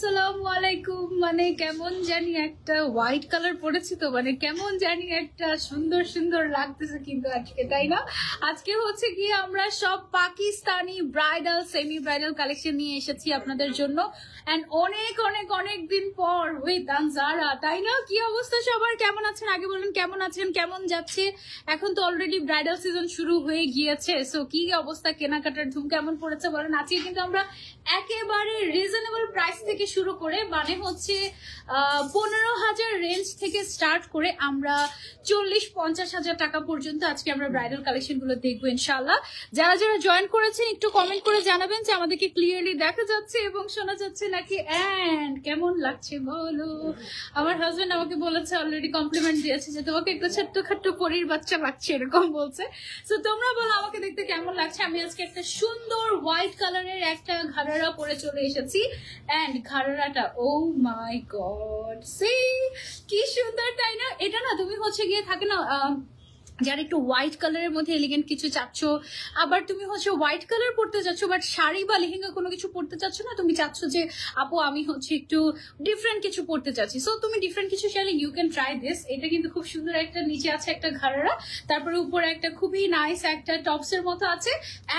আসসালামু আলাইকুম। মানে কেমন জানি একটা হোয়াইট কালার পরেছি তো, মানে কেমন জানি একটা সুন্দর সুন্দর লাগতেছে কিন্তু আজকে, তাই না? আজকে হচ্ছে কি আমরা সব Pakistani bridal semi bridal collection নিয়ে এসেছি আপনাদের জন্য, এন্ড অনেক অনেক অনেক দিন পর উইথ আনজারা, তাই না? কি অবস্থা সবার, কেমন আছেন? আগে বলেন কেমন আছেন, কেমন যাচ্ছে? এখন তো অলরেডি ব্রাইডাল সিজন শুরু হয়ে গিয়েছে, সো কি অবস্থা, কেনাকাটার ধুম কেমন পড়েছে বলেন? আজকে কিন্তু আমরা একেবারে রিজনেবল প্রাইস থেকে শুরু করে, মানে হচ্ছে 15,000 রেঞ্জ থেকে স্টার্ট করে আমরা 40-50,000 টাকা পর্যন্ত আজকে আমরা ব্রাইডাল কালেকশন গুলো দেখবো ইনশাল্লাহ। যারা যারা জয়েন করেছেন একটু কমেন্ট করে জানাবেন যে আমাদেরকে ক্লিয়ারলি দেখা যাচ্ছে এবং শোনা যাচ্ছে নাকি, এন্ড কেমন লাগছে বলো। আমার হাজবেন্ড আমাকে বলেছে, অলরেডি কমপ্লিমেন্ট দিয়েছে যে তোমাকে একটু ছোট্ট খাট্ট পরীর বাচ্চা লাগছে, এরকম বলছে। তো তোমরা বলো আমাকে দেখতে কেমন লাগছে। আমি আজকে একটা সুন্দর হোয়াইট কালারের একটা ঘাড়ারা পরে চলে এসেছি, এন্ড ঘাড়ারাটা ও মাই গড, সি কি সুন্দর, তাই না? এটা না তুমি হচ্ছে গিয়ে থাকে না যারা একটু হোয়াইট কালারের মধ্যে এলিগেন্ট কিছু চাচ্ছ, আবার তুমি হচ্ছে হোয়াইট কালার পড়তে চাচ্ছ বাট শাড়ি বা লেহেঙ্গা কোনো কিছু পড়তে চাচ্ছ না, তুমি চাচ্ছ যে আপু আমি হচ্ছে একটু ডিফারেন্ট কিছু পড়তে চাচ্ছি, সো তুমি ডিফারেন্ট কিছু চাইলে ইউ ক্যান ট্রাই দিস। এটা কিন্তু খুব সুন্দর, একটা নিচে আছে একটা ঘাড়ারা, তারপরে উপরে একটা খুবই নাইস একটা টপস এর মতো আছে,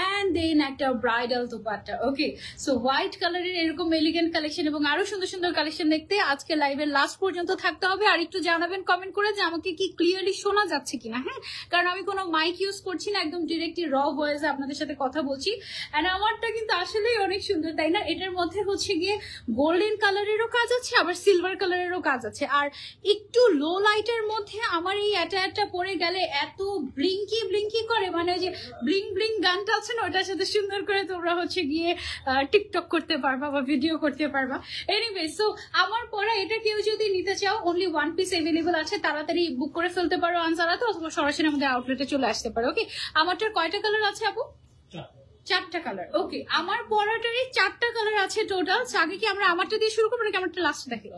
এন্ড দেন একটা ব্রাইডাল দোপাট্টা। ওকে, সো হোয়াইট কালারের এরকম এলিগেন্ট কালেকশন এবং আরো সুন্দর সুন্দর কালেকশন দেখতে আজকে লাইভের লাস্ট পর্যন্ত থাকতে হবে। আর একটু জানাবেন কমেন্ট করে যে আমাকে কি ক্লিয়ারলি শোনা যাচ্ছে কিনা, হ্যাঁ? কারণ আমি কোনো মাইক ইউজ করছি না, একদম ডিরেক্টলি র ভয়েসে আপনাদের সাথে কথা বলছি। এন্ড আমারটা কিন্তু আসলেই অনেক সুন্দর, তাই না? এটার মধ্যে হচ্ছে গিয়ে গোল্ডেন কালারেরও কাজ আছে, আবার সিলভার কালারেরও কাজ আছে, আর একটু লো লাইটের মধ্যে আমার এই অ্যাটায়ারটা পরে গেলে এত ব্লিঙ্কি ব্লিঙ্কি করে, মানে ওই যে ব্লিং ব্লিং গানটা আছে না, ওটার সাথে সুন্দর করে তোমরা হচ্ছে গিয়ে টিকটক করতে পারবা বা ভিডিও করতে পারবা। এনিওয়ে, সো আমার পরে এটা কেউ যদি নিতে চাও অনলি ওয়ান পিস অ্যাভেলেবল আছে, তাড়াতাড়ি বুক করে ফেলতে পারো আনসারাতে, অথবা সরাসরি আমাদের আউটলেটে চলে আসতে পারো। ওকে, আমারটার কয়টা কালার আছে আপু? 4টা কালার। ওকে, আমার পরাটারই 4টা কালার আছে টোটাল। আগে কি আমরা আমারটা দিয়ে শুরু করবো নাকি আমারটা লাস্টে দেখে?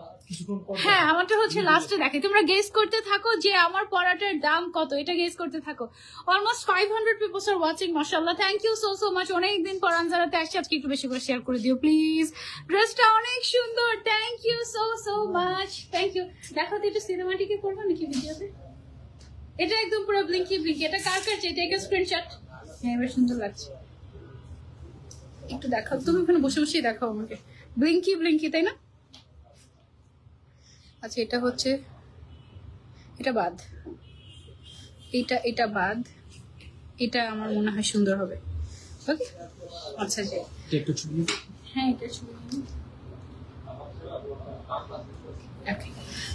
হ্যাঁ, আমারটা হচ্ছে লাস্টে দেখে। তোমরা গেস করতে থাকো যে আমার পরাটার দাম কত, এটা গেস করতে থাকো। অলমোস্ট 500 পিপলস আর ওয়াচিং, মাশাআল্লাহ, thank you so so much. অনেকদিন পর আনজারাতে আসছি, আজকে একটু বেশি করে শেয়ার করে দিও প্লিজ। ড্রেসটা অনেক সুন্দর, thank you so so much, thank you. দেখো তো একটু সিনেমাটিকে করবো নাকি ভিডিওতে? এটা একদম পুরো ব্লিঙ্কি ব্লিঙ্কি। এটা কার কাছে? এটা একটা স্ক্রিনশট। হ্যাঁ, এবার সুন্দর লাগছে। একটু দেখাও, তুমি ওখানে বসে বসে দেখাও আমাকে। ব্লিঙ্কি ব্লিঙ্কি, তাই না? আচ্ছা, এটা হচ্ছে, এটা বাদ, এটা বাদ, এটা আমার মনে হয় সুন্দর হবে। ওকে, আচ্ছা, যে একটু ছবি, হ্যাঁ এটা ছবি। ওকে,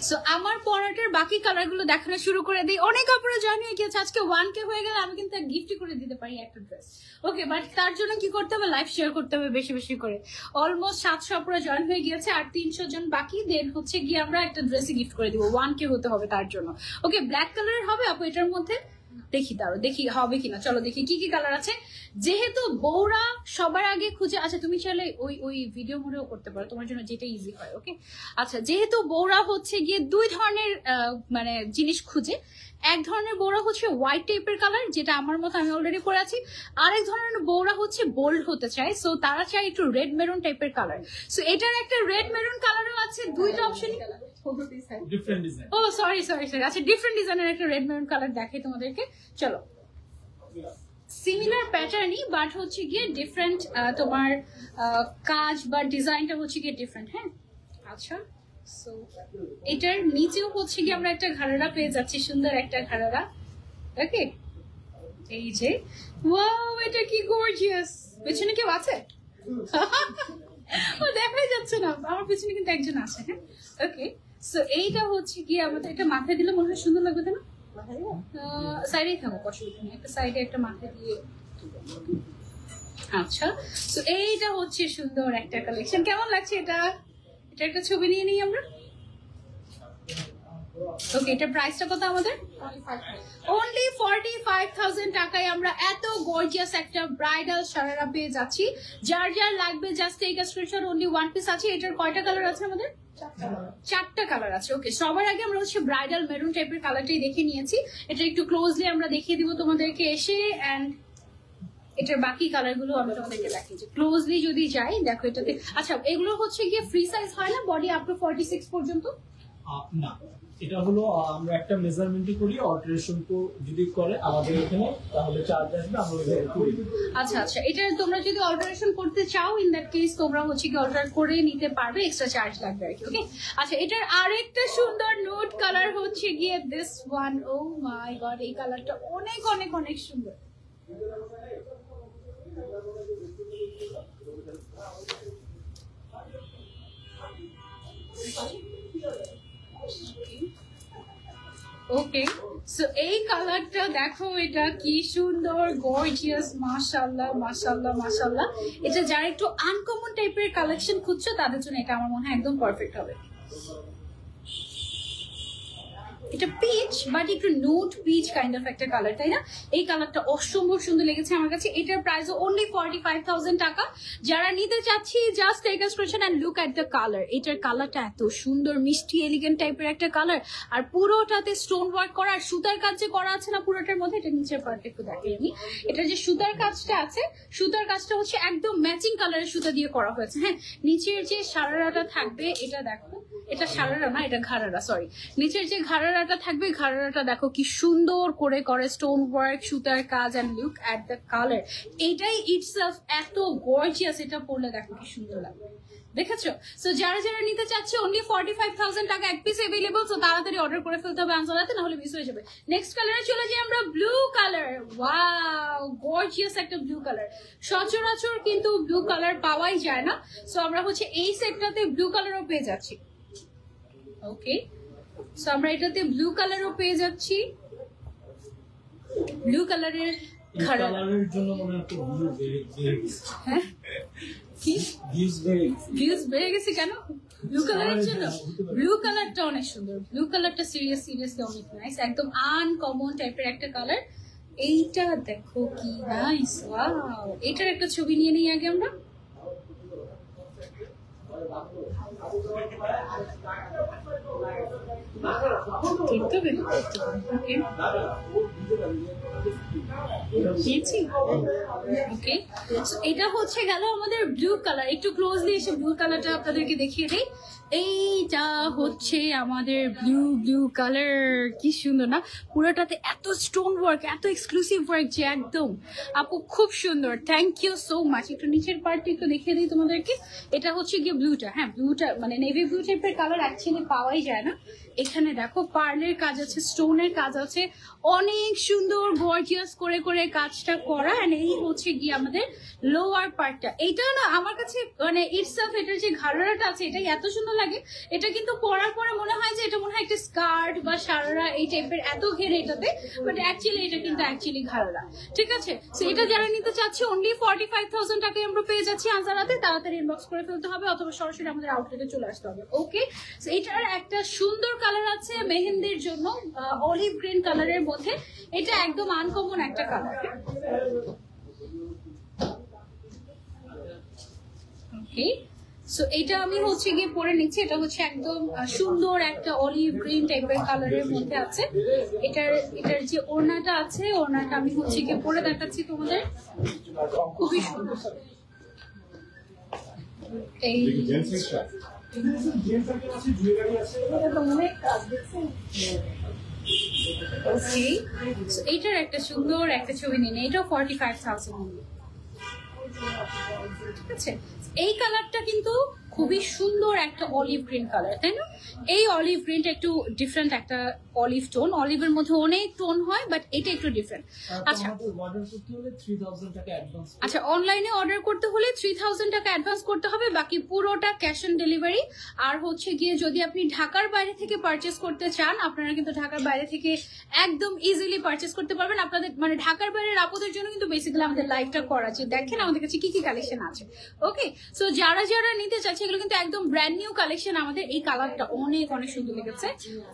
সো আমার পরাটার বাকি কালার গুলো দেখানো শুরু করে দিই। অনেক আপনারা জয়েন হয়ে গেছে, আজকে 1K হয়ে গেলে আমি কিন্তু গিফট করে দিতে পারি একটা ড্রেস। ওকে, বাট তার জন্য কি করতে হবে? লাইভ শেয়ার করতে হবে বেশি বেশি করে। অলমোস্ট 700 আপনারা জয়েন হয়ে গিয়েছে, আর 300 জন বাকি। দেন হচ্ছে গিয়ে আমরা একটা ড্রেসই গিফট করে দিব, 1K হতে হবে তার জন্য। ওকে, ব্ল্যাক কালারের হবে আপু এটার মধ্যে? দেখি তারও, দেখি হবে কিনা, চলো দেখি কি কি কালার আছে। যেহেতু বউরা সবার আগে খুঁজে, আচ্ছা তুমি চাইলে ওই ভিডিও মোডেও করতে পারো, তোমার জন্য যেটা ইজি হয়। ওকে, আচ্ছা, যেহেতু বউরা হচ্ছে গিয়ে 2 ধরনের মানে জিনিস খুঁজে, এক ধরনের বউরা হচ্ছে হোয়াইট টাইপের কালার, যেটা আমার মতো আমি অলরেডি পরে আছি। আরেক ধরনের বউরা হচ্ছে বোল্ড হতে চায়, সো তারা চায় একটু রেড মেরুন টাইপের কালার। সো এটার একটা রেড মেরুন কালারও আছে, দুইটা অপশনই। ও সরি সরি সরি, আচ্ছা ডিফারেন্ট ডিজাইনের একটা রেড মেরুন কালার দেখাই তোমাদেরকে। চলো, সিমিলার প্যাটার্নই বাট হচ্ছে গিয়ে ডিফারেন্ট, তোমার কাজ বা ডিজাইনটা হচ্ছে গিয়ে ডিফারেন্ট। হ্যাঁ, আচ্ছা, সো এটার নিচেও হচ্ছে গিয়ে আমরা একটা ঘাড়ারা পেয়ে যাচ্ছি, সুন্দর একটা ঘাড়ারা। ওকে, এই যে ওয়াও, এটা কি গর্জিয়াস। পেছনে কেউ আছে? ও দেখাই যাচ্ছে না, আমার পেছনে কিন্তু একজন আছে। হ্যাঁ, ওকে, সো এইটা হচ্ছে গিয়ে আমাদের, এটা মাথায় দিলে মনে হয় সুন্দর লাগবে, তাই না? সাইডেই থাকো, অসুবিধা নেই, একটা সাইডে একটা মাথা দিয়ে। আচ্ছা, তো এইটা হচ্ছে সুন্দর একটা কালেকশন। কেমন লাগছে এটা? এটা একটা ছবি নিয়ে নিই আমরা। ওকে, এটা প্রাইসটা কত আমাদের? অনলি 45,000 টাকায় আমরা এত গর্জিয়াস একটা ব্রাইডাল শারারা পেয়ে যাচ্ছি। যার যার লাগবে just take a screenshot. Only 1 piece আছে। এটার কয়টা কালার আছে আমাদের? 4টা কালার আছে। ওকে, সবার আগে আমরা হচ্ছে ব্রাইডাল মেরুন টাইপের কালারটাই দেখে নিয়েছি। এটা একটু ক্লোজলি আমরা দেখিয়ে দিব তোমাদেরকে এসে। এন্ড এটার বাকি কালার গুলো আমি তোমাদেরকে দেখাই, যে ক্লোজলি যদি যাই দেখো এটাতে। আচ্ছা এগুলো হচ্ছে গিয়ে ফ্রি সাইজ হয় না, বডি আপ টু 46 পর্যন্ত? না, এটা হলো আমরা একটা মেজারমেন্টই করি, অল্টারেশন যদি করে আমাদের এখানে তাহলে চার্জ আসবে, আমরা ওইভাবে করি। আচ্ছা আচ্ছা, এটা তোমরা যদি অল্টারেশন করতে চাও ইন দ্যাট কেস তোমরা হচ্ছে কি অল্টার করে নিতে পারবে, এক্সট্রা চার্জ লাগবে আর কি। ওকে আচ্ছা, এটার আরেকটা সুন্দর নোট কালার হচ্ছে গিয়ে this one. Oh my god, এই কালারটা অনেক অনেক অনেক সুন্দর। ওকে সো এই কালারটা দেখো, এটা কি সুন্দর গর্জিয়াস, মাশাআল্লাহ মাশাআল্লাহ মাশাআল্লাহ। এটা যারা একটু আনকমন টাইপের কালেকশন খুঁজছো তাদের জন্য এটা আমার মনে হয় একদম পারফেক্ট হবে। এটা পিচ বাট একটু নোট পিচ কাইন্ড অফ একটা কালার, তাই না? এই কালারটা অসম্ভব সুন্দর লেগেছে আমার কাছে। এটার প্রাইস অনলি 45,000 টাকা। যারা নিতে চাচ্ছি just take a screenshot and look at the colour. এটার কালারটা এত সুন্দর, মিষ্টি এলিগেন্ট টাইপের একটা কালার, আর পুরোটাতে স্টোন ওয়ার্ক করা, আর সুতার কাজ যে করা আছে না পুরোটার মধ্যে। এটা নিচের পার্ট একটু দেখাই আমি। এটার যে সুতার কাজটা আছে, সুতার কাজটা হচ্ছে একদম ম্যাচিং কালারের সুতা দিয়ে করা হয়েছে। হ্যাঁ, নিচের যে সারারাটা থাকবে এটা দেখো, এটা সারারা না, এটা ঘাড়ারা, সরি। নিচের যে ঘাড়ারাটা থাকবে, ঘাড়ারাটা দেখো কি সুন্দর করে করে স্টোন ওয়ার্ক, সুতার কাজ, and look at the colour. এইটাই ইটসেলফ এত গর্জিয়াস, এটা পরলে দেখো কি সুন্দর লাগবে, দেখেছো? সো যারা যারা নিতে চাচ্ছে অনলি 45,000 টাকা এক পিস अवेलेबल। সো তাড়াতাড়ি অর্ডার করে ফেলতে হবে আনসারাতে, নাহলে মিস হয়ে যাবে। নেক্সট কালারে চলে যাই আমরা, ব্লু কালার। ওয়াও, গর্জিয়াস একটা ব্লু কালার। সচরাচর কিন্তু ব্লু কালার পাওয়াই যায় না, সো আমরা হচ্ছে এই সেটটাতে ব্লু কালারও পেয়ে যাচ্ছি। ওকে সো আমরা এটাতে ব্লু কালারও পেয়ে যাচ্ছি। ব্লু কালারের কালারের জন্য মনে হয় ভিউ বেড়ে গেছে। হ্যাঁ, কি ভিউজ বেড়ে গেছে কেন? ব্লু কালারের জন্য? ব্লু কালারটা অনেক সুন্দর, ব্লু কালারটা সিরিয়াসলি অনেক নাইস, একদম আনকমন টাইপের একটা কালার। এইটা দেখো কি নাইস, ওয়াও। এটার একটা ছবি নিয়ে নিই আগে আমরা। এটা হচ্ছে গেল আমাদের ব্লু কালার। একটু ক্লোজলি এসে ব্লু কালারটা আপনাদেরকে দেখিয়ে দেই। এইটা হচ্ছে আমাদের ব্লু কালার। কি সুন্দর না, পুরোটাতে এত স্টোন ওয়ার্ক, এত এক্সক্লুসিভ ওয়ার্ক যে একদম আপু খুব সুন্দর। Thank you so much. একটু নিচের পার্টটা একটু দেখিয়ে দিই তোমাদেরকে। এটা হচ্ছে গিয়ে ব্লুটা, হ্যাঁ ব্লুটা মানে নেভি ব্লু টাইপের কালার অ্যাকচুয়ালি পাওয়াই যায় না। এখানে দেখো পার্লের কাজ আছে, স্টোনের কাজ আছে, অনেক সুন্দর গর্জিয়াস করে করে কাজটা করা। এন্ড এই হচ্ছে গিয়ে আমাদের লোয়ার পার্টটা। এটা না আমার কাছে মানে ইটসেলফ এটার যে ঘাড়াটা আছে এটাই এত সুন্দর লাগে। এটা কিন্তু পরার পরে মনে হয় যে এটা মনে হয় একটা স্কার্ট বা সারারা এই টাইপের, এত ঘেরে এটাতে, বাট অ্যাকচুয়ালি এটা কিন্তু অ্যাকচুয়ালি ঘাড়ারা। ঠিক আছে, সো এটা যারা নিতে চাচ্ছে অনলি 45,000 টাকায় আমরা পেয়ে যাচ্ছি আনসারাতে। তাড়াতাড়ি ইনবক্স করে ফেলতে হবে অথবা সরাসরি আমাদের আউটলেটে চলে আসতে হবে। ওকে, সো এটার একটা সুন্দর কালার আছে মেহেন্দির জন্য, অলিভ গ্রিন কালারের মধ্যে। এটা একদম আনকমন একটা কালার। ওকে, সো এটা আমি হচ্ছে গিয়ে পরে নিচ্ছি। এটা হচ্ছে একদম সুন্দর একটা অলিভ গ্রিন টাইপের কালারের মধ্যে আছে। এটার যে ওড়নাটা আছে, ওড়নাটা আমি হচ্ছে গিয়ে পরে দেখাচ্ছি তোমাদের। খুবই সুন্দর। এই এইটার একটা সুন্দর একটা ছবি নিন, এটাও 45,000। ঠিক আছে, এই কালারটা কিন্তু খুবই সুন্দর একটা অলিভ গ্রিন কালার, তাই না? এই অলিভ গ্রিনটা একটু ডিফারেন্ট একটা অলিভ টোন। অলিভের মধ্যে অনেক টোন হয়, বাট এটা একটু ডিফারেন্ট। আচ্ছা, আচ্ছা অনলাইনে অর্ডার করতে হলে 3,000 টাকা অ্যাডভান্স করতে হবে, বাকি পুরোটা ক্যাশ অন ডেলিভারি। আর হচ্ছে গিয়ে যদি আপনি ঢাকার বাইরে থেকে পারচেস করতে চান, আপনারা কিন্তু ঢাকার বাইরে থেকে একদম ইজিলি পারচেস করতে পারবেন। আপনাদের মানে ঢাকার বাইরের আপুদের জন্য কিন্তু বেসিক্যালি আমাদের লাইভটা করা আছে, দেখেন আমাদের কাছে কি কি কালেকশন আছে। ওকে, সো যারা যারা নিতে চাচ্ছে এগুলো কিন্তু একদম ব্র্যান্ড নিউ কালেকশন আমাদের। এই কালারটা অনেক অনেক সুন্দর লেগেছে।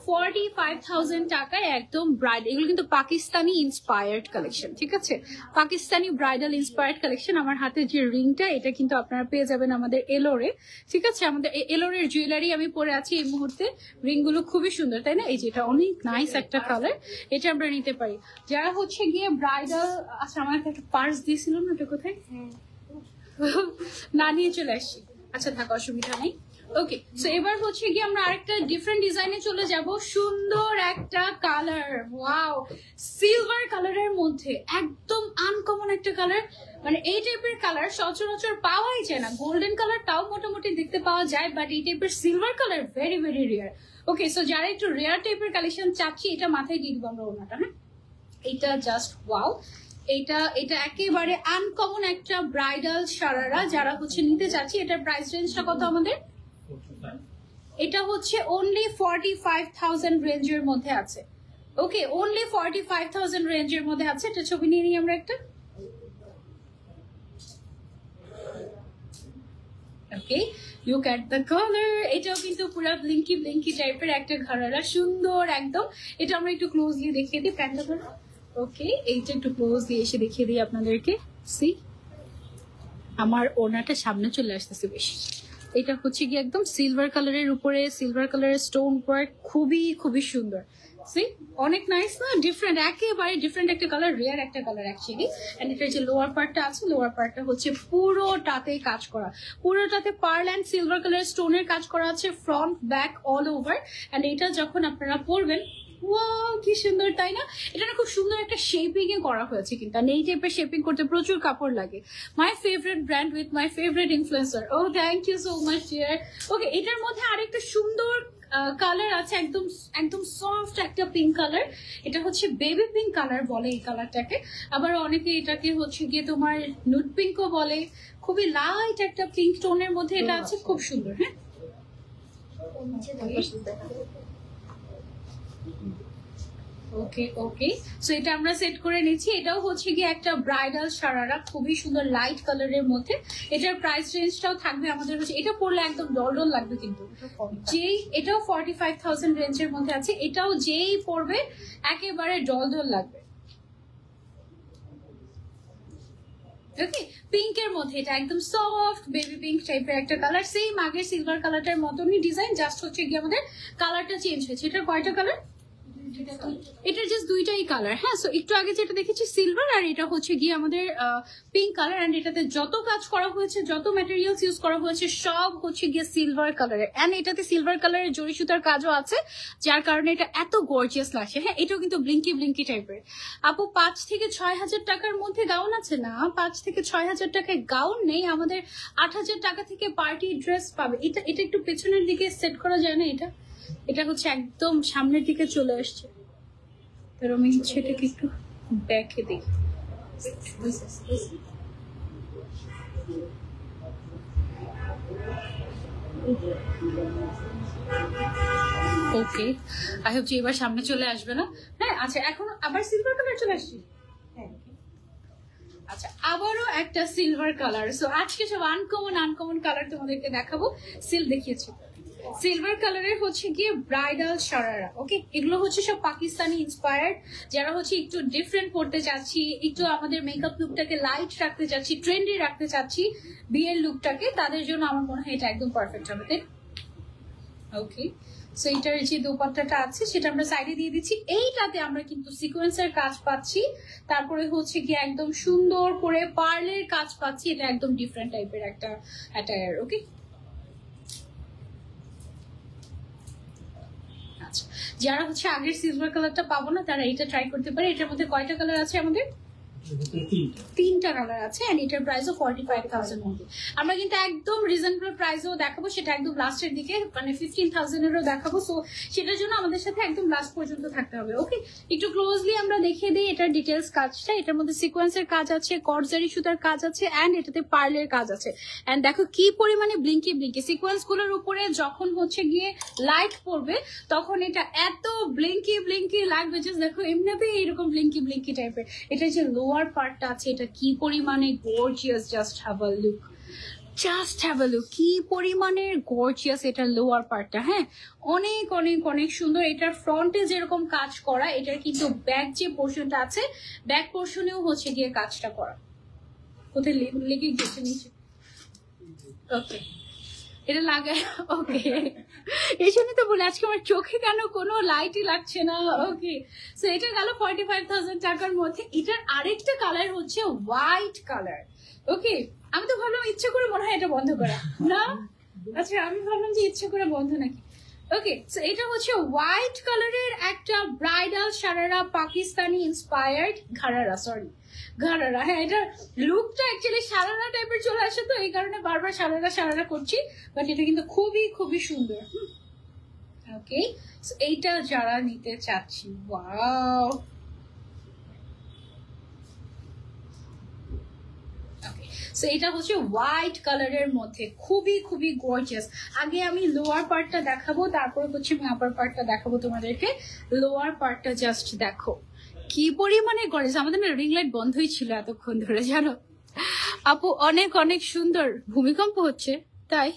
45,000 টাকায় একদম ব্রাইড, এগুলো কিন্তু পাকিস্তানি ইন্সপায়ার্ড কালেকশন, ঠিক আছে, পাকিস্তানি ব্রাইডাল ইন্সপায়ার্ড কালেকশন। আমার হাতে যে রিংটা এটা কিন্তু আপনারা পেয়ে যাবেন আমাদের এলোরে, ঠিক আছে। আমাদের এলোরের জুয়েলারি আমি পরে আছি এই মুহূর্তে, রিং গুলো খুবই সুন্দর, তাই না? এই যে এটা অনেক নাইস একটা কালার, এটা আমরা নিতে পারি। যারা হচ্ছে গিয়ে ব্রাইডাল, আচ্ছা আমার একটা পার্স দিয়েছিল না, ওটা কোথায় না নিয়ে চলে আসছি, আচ্ছা থাকা অসুবিধা নেই। ওকে, সো এবার হচ্ছে গিয়ে আমরা আরেকটা ডিফারেন্ট ডিজাইনে চলে যাব। সুন্দর একটা কালার, ওয়াও, সিলভার কালারের মধ্যে একদম আনকমন একটা কালার। মানে এই টাইপের কালার সচরাচর পাওয়াই যায় না। গোল্ডেন কালারটাও মোটামুটি দেখতে পাওয়া যায়, বাট এই টাইপের silver colour very very rare. Okay, so যারা একটু রেয়ার টাইপের কালেকশন চাচ্ছি, এটা মাথায় দিয়ে দিব আমরা ওনাটা, হ্যাঁ এটা জাস্ট ওয়াও। এটা একেবারে আনকমন একটা ব্রাইডাল শারারা, যারা হচ্ছে নিতে চাচ্ছি। এটার প্রাইস রেঞ্জটা কত আমাদের? এটা হচ্ছে অনলি 45,000 রেঞ্জের মধ্যে আছে। ওকে, অনলি 45,000 রেঞ্জের মধ্যে আছে। এটা ছবি নিয়ে নিই আমরা একটা। ওকে, লুক এট দ্য কালার। এটাও কিন্তু পুরো ব্লিঙ্কি ব্লিঙ্কি টাইপের একটা ঘাড়ারা, সুন্দর একদম। এটা আমরা একটু ক্লোজলি দেখিয়ে দিই প্যান্টটা ধরো। ওকে, এইটা একটু ক্লোজ দিয়ে এসে দেখিয়ে দিই আপনাদেরকে। সি, আমার ওনাটা সামনে চলে আসতেছে বেশি। এটা হচ্ছে কি একদম সিলভার কালারের উপরে সিলভার কালারের স্টোন ওয়ার্ক, খুবই খুবই সুন্দর। সি, অনেক নাইস না? ডিফারেন্ট, একেবারে ডিফারেন্ট একটা কালার, রেয়ার একটা কালার অ্যাকচুয়ালি। এন্ড এটার যে লোয়ার পার্টটা আছে, লোয়ার পার্টটা হচ্ছে পুরোটাতে কাজ করা, পুরোটাতে পার্ল অ্যান্ড সিলভার কালারের স্টোনের কাজ করা আছে, front back all over. And এটা যখন আপনারা পরবেন, ওয়াও কি সুন্দর, তাই না? এটা না খুব সুন্দর একটা শেপিং এ করা হয়েছে কিন্তু, আর এই টাইপের শেপিং করতে প্রচুর কাপড় লাগে। My favourite brand with my favourite influencer. Oh thank you so much dear. Okay, এটার মধ্যে আরেকটা সুন্দর কালার আছে, একদম একদম সফট একটা পিঙ্ক কালার। এটা হচ্ছে বেবি পিঙ্ক কালার বলে এই কালারটাকে, আবার অনেকে এটাকে হচ্ছে গিয়ে তোমার নুড পিঙ্কও বলে। খুবই লাইট একটা পিঙ্ক টোনের মধ্যে এটা আছে, খুব সুন্দর। হ্যাঁ, ওকে ওকে, সো এটা আমরা সেট করে নিচ্ছি। এটাও হচ্ছে গিয়ে একটা ব্রাইডাল শারারা, খুবই সুন্দর লাইট কালারের মধ্যে। এটার প্রাইস রেঞ্জটাও থাকবে আমাদের হচ্ছে, এটা পরলে একদম ডল ডল লাগবে কিন্তু, যেই এটাও 45,000 রেঞ্জের মধ্যে আছে। এটাও যেই পরবে একেবারে ডল ডল লাগবে। ওকে, পিঙ্কের মধ্যে এটা একদম সফট বেবি পিঙ্ক টাইপের একটা কালার, সেম আগের সিলভার কালারটার মতনই ডিজাইন, জাস্ট হচ্ছে গিয়ে আমাদের কালারটা চেঞ্জ হয়েছে। এটার কয়টা কালার? এটার জাস্ট দুইটাই কালার। হ্যাঁ, সো একটু আগে যেটা দেখেছি সিলভার, আর এটা হচ্ছে গিয়ে আমাদের পিঙ্ক কালার। এন্ড এটাতে যত কাজ করা হয়েছে, যত ম্যাটেরিয়ালস ইউজ করা হয়েছে, সব হচ্ছে গিয়ে সিলভার কালারের। এন্ড এটাতে সিলভার কালারের জড়ি সুতার কাজও আছে, যার কারণে এটা এত গর্জিয়াস লাগছে। হ্যাঁ, এটাও কিন্তু ব্লিঙ্কি ব্লিঙ্কি টাইপের। আপু 5 থেকে 6,000 টাকার মধ্যে গাউন আছে না? 5 থেকে 6,000 টাকায় গাউন নেই আমাদের। 8,000 টাকা থেকে পার্টি ড্রেস পাবে। এটা এটা একটু পেছনের দিকে সেট করা যায় না? এটা এটা হচ্ছে একদম সামনের দিকে চলে আসছে, তার আমি হচ্ছে এটাকে একটু ব্যাকে দিই। ওকে, আই হোপ যে এবার সামনে চলে আসবে না। হ্যাঁ, আচ্ছা এখন আবার সিলভার কালার চলে আসছি। আচ্ছা, আবারও একটা সিলভার কালার। সো আজকে সব আনকমন আনকমন কালার তোমাদেরকে দেখাবো। সিল দেখিয়েছি, সিলভার কালারের হচ্ছে গিয়ে ব্রাইডাল শারারা। ওকে, এগুলো হচ্ছে সব পাকিস্তানি ইন্সপায়ার্ড। যারা হচ্ছে একটু ডিফারেন্ট করতে চাচ্ছি, একটু আমাদের মেকআপ লুকটাকে লাইট রাখতে চাচ্ছি, ট্রেন্ডি রাখতে চাচ্ছি বিয়ের লুকটাকে, তাদের জন্য আমার মনে হয় এটা একদম পারফেক্ট হবে, তাই? ওকে, সো এটার যে দোপাট্টাটা আছে সেটা আমরা সাইডে দিয়ে দিচ্ছি। এইটাতে আমরা কিন্তু সিকোয়েন্সের কাজ পাচ্ছি, তারপরে হচ্ছে গিয়ে একদম সুন্দর করে পার্লের কাজ পাচ্ছি। এটা একদম ডিফারেন্ট টাইপের একটা অ্যাটায়ার। ওকে, যারা হচ্ছে আগের সিলভার কালারটা পাবো না, তারা এটা ট্রাই করতে পারে। এটার মধ্যে কয়টা কালার আছে আমাদের? তিনটা কালার আছে। এন্ড এটার প্রাইসও 45,000 মধ্যে। আমরা কিন্তু একদম রিজনেবল প্রাইসেও দেখাবো, সেটা একদম লাস্টের দিকে, মানে 15,000 এরও দেখাবো। সো সেটার জন্য আমাদের সাথে একদম লাস্ট পর্যন্ত থাকতে হবে। ওকে, একটু ক্লোজলি আমরা দেখিয়ে দিই এটার ডিটেলস কাজটা। এটার মধ্যে সিকোয়েন্সের কাজ আছে, কর্ডজারি সুতার কাজ আছে, এন্ড এটাতে পার্লের কাজ আছে। এন্ড দেখো কি পরিমাণে ব্লিঙ্কি ব্লিঙ্কি সিকোয়েন্স গুলোর উপরে যখন হচ্ছে গিয়ে লাইট পড়বে, তখন এটা এত ব্লিঙ্কি ব্লিঙ্কি লাগবে। জাস্ট দেখো, এমনিতেই এরকম ব্লিঙ্কি ব্লিঙ্কি টাইপের। এটা যে লোয়ার পার্টটা আছে, এটা কি পরিমাণে gorgeous, just have a look. Just have a look, কি পরিমাণের গর্জিয়াস এটার লোয়ার পার্টটা। হ্যাঁ, অনেক অনেক অনেক সুন্দর। এটার ফ্রন্টে যেরকম কাজ করা, এটার কিন্তু ব্যাক যে পোর্শনটা আছে, ব্যাক পোর্শনেও হচ্ছে গিয়ে কাজটা করা। কোথায় লেগে গেছে নিচে? ওকে, এটা লাগায়। ওকে, এই জন্য তো বলে আজকে আমার চোখে কেন কোনো লাইটই লাগছে না। ওকে, সো এটা গেল 45,000 টাকার মধ্যে। এটার আরেকটা কালার হচ্ছে হোয়াইট কালার। ওকে, আমি তো ভাবলাম ইচ্ছে করে মনে হয় এটা বন্ধ করা না। আচ্ছা, আমি ভাবলাম যে ইচ্ছে করে বন্ধ নাকি। ওকে, সো এটা হচ্ছে হোয়াইট কালারের একটা bridal sharara, Pakistani inspired gharara, sorry gharara. হ্যাঁ, এটার লুকটা অ্যাকচুয়ালি শারারা টাইপের চলে আসে, তো এই কারণে বারবার শারারা শারারা করছি, বাট এটা কিন্তু খুবই খুবই সুন্দর। ওকে, সো এইটা যারা নিতে চাচ্ছি, ওয়াও। সো এটা হচ্ছে হোয়াইট কালারের মধ্যে, খুবই খুবই গর্জিয়াস। আগে আমি লোয়ার পার্টটা দেখাবো, তারপরে হচ্ছে আমি আপার পার্টটা দেখাবো তোমাদেরকে। লোয়ার পার্টটা জাস্ট দেখো কি পরিমাণে গর্জিয়াস। আমাদের না রিং লাইট বন্ধই ছিল এতক্ষণ ধরে, জানো আপু। অনেক অনেক সুন্দর। ভূমিকম্প হচ্ছে তাই?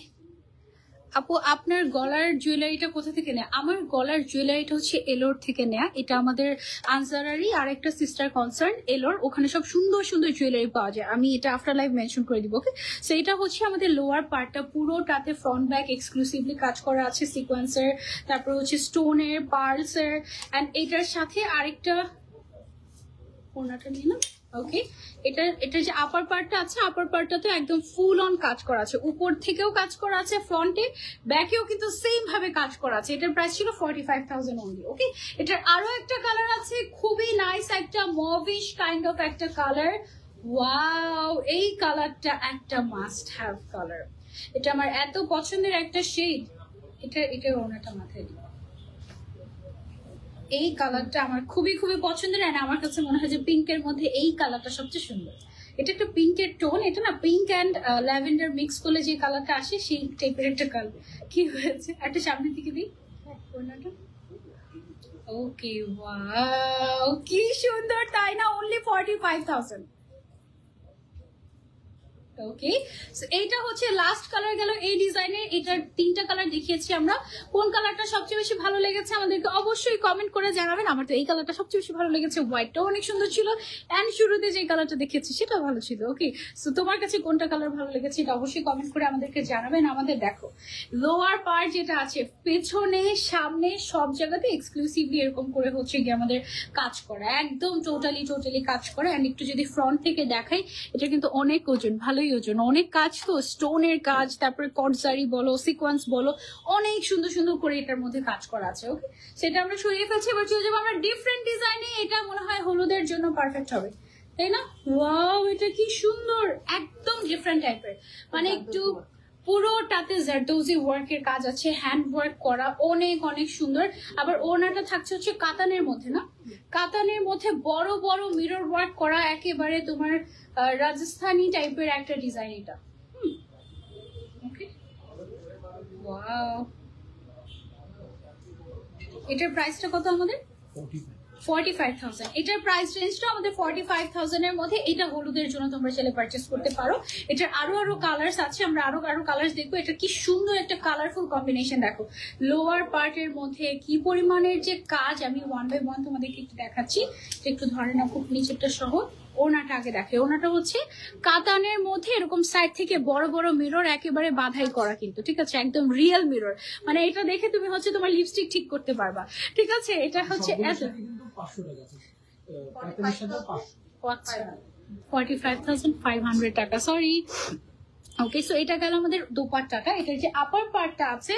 আপু, আপনার গলার জুয়েলারিটা কোথা থেকে নেয়া? আমার গলার জুয়েলারিটা হচ্ছে এলোর থেকে নেয়া। এটা আমাদের আনসারারই আর একটা সিস্টার কনসার্ন এলোর, ওখানে সব সুন্দর সুন্দর জুয়েলারি পাওয়া যায়। আমি এটা আফটার লাইভ মেনশন করে দিব। ওকে, সো এটা হচ্ছে আমাদের লোয়ার পার্টটা, পুরোটাতে ফ্রন্ট ব্যাক এক্সক্লুসিভলি কাজ করা আছে সিকোয়েন্সের, তারপর হচ্ছে স্টোনের, পার্লসের, অ্যান্ড এটার সাথে আরেকটা ওনাটা নিয়ে না। ওকে, এটা যে আপার পার্টটা আছে, আপার পার্টটাতে একদম ফুল অন কাজ করা আছে, উপর থেকেও কাজ করা আছে, ফ্রন্টে ব্যাকেও কিন্তু সেম ভাবে কাজ করা আছে। এটার প্রাইস ছিল 45,000 অনলি। ওকে, এটার আরো একটা কালার আছে, খুবই নাইস একটা মভিশ কাইন্ড অফ একটা কালার। ওয়াও, এই কালারটা একটা মাস্ট হ্যাভ কালার। এটা আমার এত পছন্দের একটা শেড। এটা ওনাটা মাথায় দিই। এই কালারটা আমার খুবই খুবই পছন্দের, আর আমার কাছে মনে হয় যে পিঙ্কের মধ্যে এই কালারটা সবচেয়ে সুন্দর। এটা একটা পিঙ্কের টোন, এটা না পিঙ্ক অ্যান্ড ল্যাভেন্ডার মিক্স করলে যে কালারটা আসে সেই টাইপের একটা কালার। কি হয়েছে, একটা সামনের দিকে দিই। ওকে, ওয়াও, কি সুন্দর তাই না? অনলি 45,000। ওকে, সো এইটা হচ্ছে লাস্ট কালার গেল এই ডিজাইনের। এটার তিনটা কালার দেখিয়েছি আমরা। কোন কালারটা সবচেয়ে বেশি ভালো লেগেছে আমাদেরকে অবশ্যই কমেন্ট করে জানাবেন। আমার তো এই কালারটা সবচেয়ে বেশি ভালো লেগেছে, হোয়াইটটাও অনেক সুন্দর ছিল, এন্ড শুরুতে যে কালারটা দেখিয়েছি সেটা ভালো ছিল। ওকে, সো তোমার কাছে কোনটা কালার ভালো লেগেছে এটা অবশ্যই কমেন্ট করে আমাদেরকে জানাবেন। আমাদের দেখো লোয়ার পার্ট যেটা আছে, পেছনে সামনে সব জায়গাতে এক্সক্লুসিভলি এরকম করে হচ্ছে গিয়ে আমাদের কাজ করা, একদম টোটালি কাজ করা। এন্ড একটু যদি ফ্রন্ট থেকে দেখাই, এটা কিন্তু অনেক ওজন, ভালোই ওজন, অনেক কাজ, তো স্টোনের কাজ, তারপরে কটজারি বলো, সিকোয়েন্স বলো, অনেক সুন্দর সুন্দর করে এটার মধ্যে কাজ করা আছে। ওকে, সেটা আমরা সরিয়ে ফেলছি। এবার চলে যাবো আমরা ডিফারেন্ট ডিজাইনে। এটা মনে হয় হলুদের জন্য পারফেক্ট হবে, তাই না? ওয়াও, এটা কি সুন্দর, একদম ডিফারেন্ট টাইপের, মানে একটু পুরোটাতে জারদোজি ওয়ার্কের কাজ আছে, হ্যান্ড ওয়ার্ক করা, অনেক অনেক সুন্দর। আবার ওনাটা থাকছে হচ্ছে কাতানের মধ্যে, না কাতানের মধ্যে বড় বড় মিরর ওয়ার্ক করা, একেবারে তোমার রাজস্থানি টাইপের একটা ডিজাইন এটা। ওকে, ওয়াও, এটার প্রাইসটা কত আমাদের? 45,000। এটার প্রাইস রেঞ্জটা আমাদের 45,000 এর মধ্যে। এটা হলুদের জন্য তোমরা চাইলে পারচেস করতে পারো। এটার আরো কালার্স আছে, আমরা আরো কালার্স দেখবো। এটা কি সুন্দর একটা কালারফুল কম্বিনেশন। দেখো লোয়ার পার্টের মধ্যে কি পরিমাণের যে কাজ, আমি ওয়ান বাই ওয়ান তোমাদেরকে একটু দেখাচ্ছি। একটু ধরে না, খুব নিচেরটা সহ। ওনাটা আগে দেখে, ওনাটা হচ্ছে কাতানের মধ্যে এরকম সাইড থেকে বড় বড় মিরর একেবারে বাধাই করা, কিন্তু ঠিক আছে, একদম রিয়েল মিরর। মানে এটা দেখে তুমি হচ্ছে তোমার লিপস্টিক ঠিক করতে পারবা, ঠিক আছে? এটা হচ্ছে 45,500 টাকা, সরি। ওকে, সো এটা গেল আমাদের দোপাট্টাটা। এটার যে আপার পার্টটা আছে,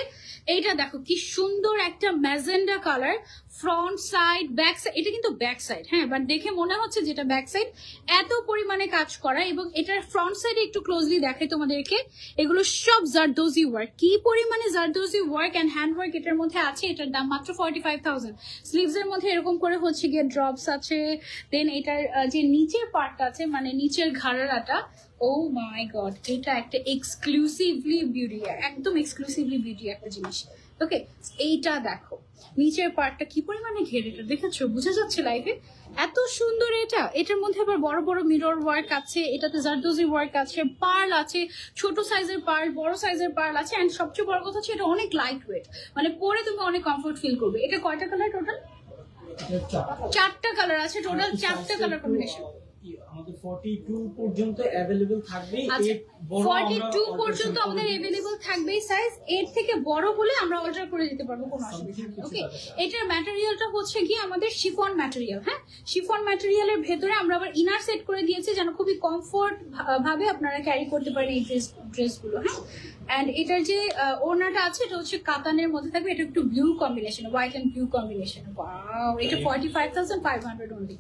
এইটা দেখো কি সুন্দর একটা magenta colour, front side back side. এটা কিন্তু ব্যাক সাইড, হ্যাঁ, বাট দেখে মনে হচ্ছে যেটা ব্যাক সাইড, এত পরিমাণে কাজ করা। এবং এটার ফ্রন্ট সাইডে একটু ক্লোজলি দেখাই তোমাদেরকে, এগুলো সব জারদোজি ওয়ার্ক। কি পরিমাণে zardozi work and hand work এটার মধ্যে আছে। এটার দাম মাত্র 45,000। স্লিভস এর মধ্যে এরকম করে হচ্ছে গিয়ে ড্রপস আছে। দেন এটার যে নিচের পার্টটা আছে, মানে নিচের ঘাড়াটা, ও মাই গড, এটা একটা এক্সক্লুসিভলি বিউটি, একদম এক্সক্লুসিভলি বিউটি একটা জিনিস। ওকে, এইটা দেখো নিচের পার্টটা কি পরিমাণে ঘেরেটা দেখেছো, বোঝা যাচ্ছে লাইভে, এত সুন্দর। এটার মধ্যে আবার বড় বড় মিরর ওয়ার্ক আছে, এটাতে জারদোজি ওয়ার্ক আছে, পার্ল আছে, ছোট সাইজের পার্ল, বড় সাইজের পার্ল আছে, এন্ড সবচেয়ে বড় কথা হচ্ছে এটা অনেক লাইট ওয়েট, মানে পরে তুমি অনেক কমফোর্ট ফিল করবে। এটা কয়টা কালার টোটাল? 4টা কালার আছে টোটাল, 4টা কালার কম্বিনেশন। আমাদের 42 পর্যন্ত अवेलेबल থাকবে। আচ্ছা 42 পর্যন্ত আমাদের अवेलेबल থাকবে সাইজ, এর থেকে বড় হলে আমরা অল্টার করে দিতে পারবো, কোনো অসুবিধা নেই। ওকে, এটার ম্যাটেরিয়ালটা হচ্ছে কি আমাদের শিফন ম্যাটেরিয়াল। হ্যাঁ, শিফন ম্যাটেরিয়ালের ভেতরে আমরা আবার ইনার সেট করে দিয়েছি যেন খুবই কমফোর্ট ভাবে আপনারা ক্যারি করতে পারেন এই ড্রেসগুলো। হ্যাঁ, এন্ড এটার যে ওড়নাটা আছে এটা হচ্ছে কাতানের মধ্যে থাকবে, এটা একটু blue combination, white and blue combination. Wow, এটা 45,500 অনলি।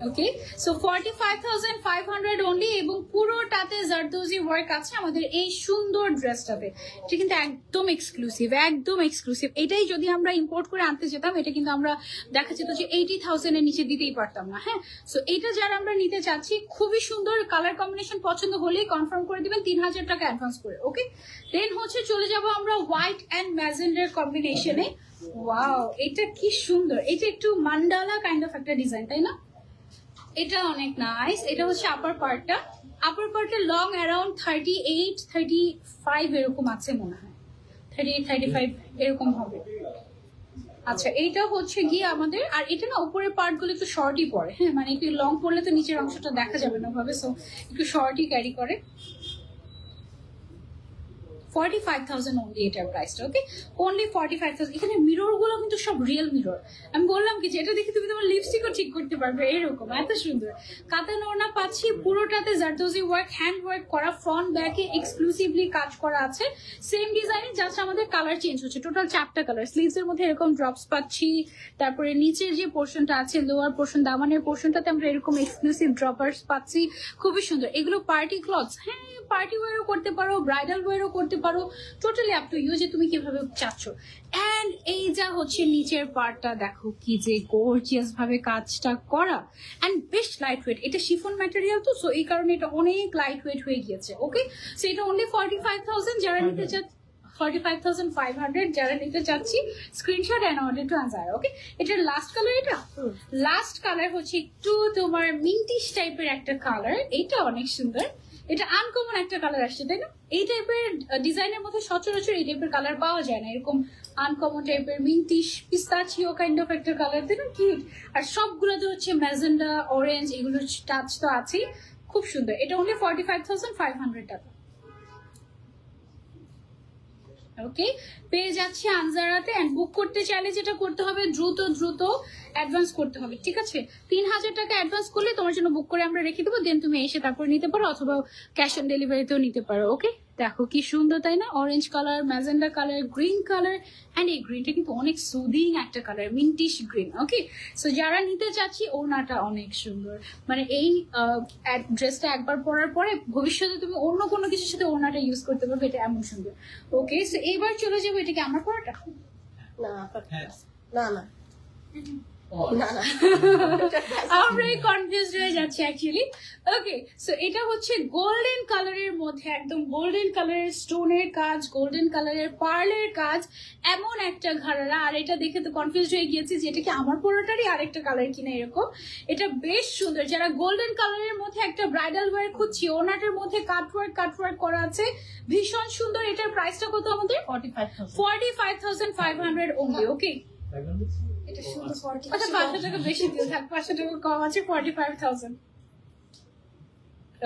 ওকে, সো 45,500 অনলি, এবং পুরোটাতে জারদোজি ওয়ার্ক আছে আমাদের এই সুন্দর ড্রেসটাতে। এটা কিন্তু একদম এক্সক্লুসিভ, একদম এক্সক্লুসিভ। এটাই যদি আমরা ইম্পোর্ট করে আনতে যেতাম এটা কিন্তু আমরা দেখা যেত যে 80,000 এর নিচে দিতেই পারতাম না। হ্যাঁ, সো এটা যারা আমরা নিতে চাচ্ছি, খুবই সুন্দর কালার কম্বিনেশন পছন্দ হলেই কনফার্ম করে দিবেন 3,000 টাকা অ্যাডভান্স করে। ওকে, দেন হচ্ছে চলে যাব আমরা হোয়াইট অ্যান্ড ম্যাজেন্ডার কম্বিনেশনে। ওয়াও, এটা কি সুন্দর, এটা একটু মান্ডালা কাইন্ড অফ একটা ডিজাইন, তাই না? এটা অনেক নাইস। এটা হচ্ছে আপার পার্টটা, আপার পার্টে লং অ্যারাউন্ড 38-35 এরকম আছে মনে হয়, 38-35 এরকম হবে। আচ্ছা, এইটা হচ্ছে গিয়ে আমাদের, আর এটা না উপরের পার্ট গুলো একটু শর্টই পরে। হ্যাঁ, মানে একটু লং পরলে তো নিচের অংশটা দেখা যাবে না ভাবে, সো একটু শর্টই ক্যারি করে। 45,000 অনলি এটার প্রাইসটা। ওকে, অনলি 45,000। এখানে মিরর গুলো কিন্তু সব রিয়েল মিরর। আমি বললাম কি যে এটা দেখে তুমি তোমার লিপস্টিকও ঠিক করতে পারবে, এরকম এত সুন্দর। কাতান ওড়না পাচ্ছি, পুরোটাতে জারদোজি ওয়ার্ক, হ্যান্ড ওয়ার্ক করা, ফ্রন্ট ব্যাকে এক্সক্লুসিভলি কাজ করা আছে, সেম ডিজাইনে, জাস্ট আমাদের কালার চেঞ্জ হচ্ছে। টোটাল 4টা কালার, স্লিভস এর মধ্যে এরকম ড্রপস পাচ্ছি, তারপরে নিচের যে পোর্শনটা আছে লোয়ার পোর্শন, দামানের পোর্শনটাতে আমরা এরকম এক্সক্লুসিভ ড্রপার্স পাচ্ছি, খুবই সুন্দর। এগুলো পার্টি ক্লথস, হ্যাঁ পার্টি ওয়ারও করতে পারো, ব্রাইডাল ওয়ারও করতে পারো, টোটালি আপ টু ইউ যে তুমি কিভাবে চাচ্ছ। এন্ড এই যা হচ্ছে নিচের পার্টটা দেখো কি যে গর্জিয়াস ভাবে কাজটা করা, এন্ড বেশ লাইট ওয়েট। এটা শিফন ম্যাটেরিয়াল তো, সো এই কারণে এটা অনেক লাইট ওয়েট হয়ে গিয়েছে। ওকে, সো এটা অনলি 45,000 যারা নিতে চাচ্ছে, 45,500 যারা নিতে চাচ্ছি, screenshot and order to Anjara. ওকে, এটার লাস্ট কালার, এটা লাস্ট কালার হচ্ছে একটু তোমার মিন্টিশ টাইপের একটা কালার, এটা অনেক সুন্দর। এটা আনকমন একটা কালার আসছে, তাই না? এই টাইপের ডিজাইনের মধ্যে সচরাচর এই টাইপের কালার পাওয়া যায় না, এরকম আনকমন টাইপের মিন্টিশ পিস্তাচিও কাইন্ড অফ একটা কালার, তাই না? কিউট। আর সবগুলোতে হচ্ছে ম্যাজেন্ডা, অরেঞ্জ, এগুলোর টাচ তো আছেই, খুব সুন্দর। এটা অনলি 45,500 টাকা। ওকে, পেয়ে যাচ্ছি আনজারাতে। এন্ড বুক করতে চাইলে যেটা করতে হবে, দ্রুত অ্যাডভান্স করতে হবে, ঠিক আছে? 3,000 টাকা অ্যাডভান্স করলে তোমার জন্য বুক করে আমরা রেখে দেবো, দেন তুমি এসে তারপরে নিতে পারো, অথবা ক্যাশ অন ডেলিভারিতেও নিতে পারো। ওকে, দেখো কি সুন্দর, তাই না? Orange colour, magenta colour, green colour, and এই গ্রিনটা কিন্তু অনেক সুদিং একটা colour, mintish green. Okay, so যারা নিতে চাচ্ছি, ওড়নাটা অনেক সুন্দর, মানে এই ড্রেসটা একবার পরার পরে ভবিষ্যতে তুমি অন্য কোনো কিছুর সাথে ওড়নাটা ইউজ করতে পারবে, এটা এমন সুন্দর। ওকে, সো এইবার চলে যাবো, এটা কি আমার পরাটা? না না আমরা কনফিউজড হয়ে যাচ্ছি অ্যাকচুয়ালি। ওকে, সো এটা হচ্ছে গোল্ডেন কালারের মধ্যে, একদম গোল্ডেন কালারের স্টোনের কাজ, গোল্ডেন কালারের পার্লের কাজ, এমন একটা ঘাড়ারা। আর এটা দেখে তো কনফিউজড হয়ে গিয়েছি যে এটা কি আমার পরাটারই আরেকটা কালার কিনা এরকম। এটা বেশ সুন্দর। যারা গোল্ডেন কালারের মধ্যে একটা ব্রাইডাল ওয়্যার খুঁজছি, ওনাটার মধ্যে কাটওয়ার্ক করা আছে, ভীষণ সুন্দর। এটার প্রাইসটা কত আমাদের? 45,500 অনলি। ওকে, এটা সুন্দর। 500 টাকা বেশি দিও, থাক 500 টাকা কম আছে, 45,000।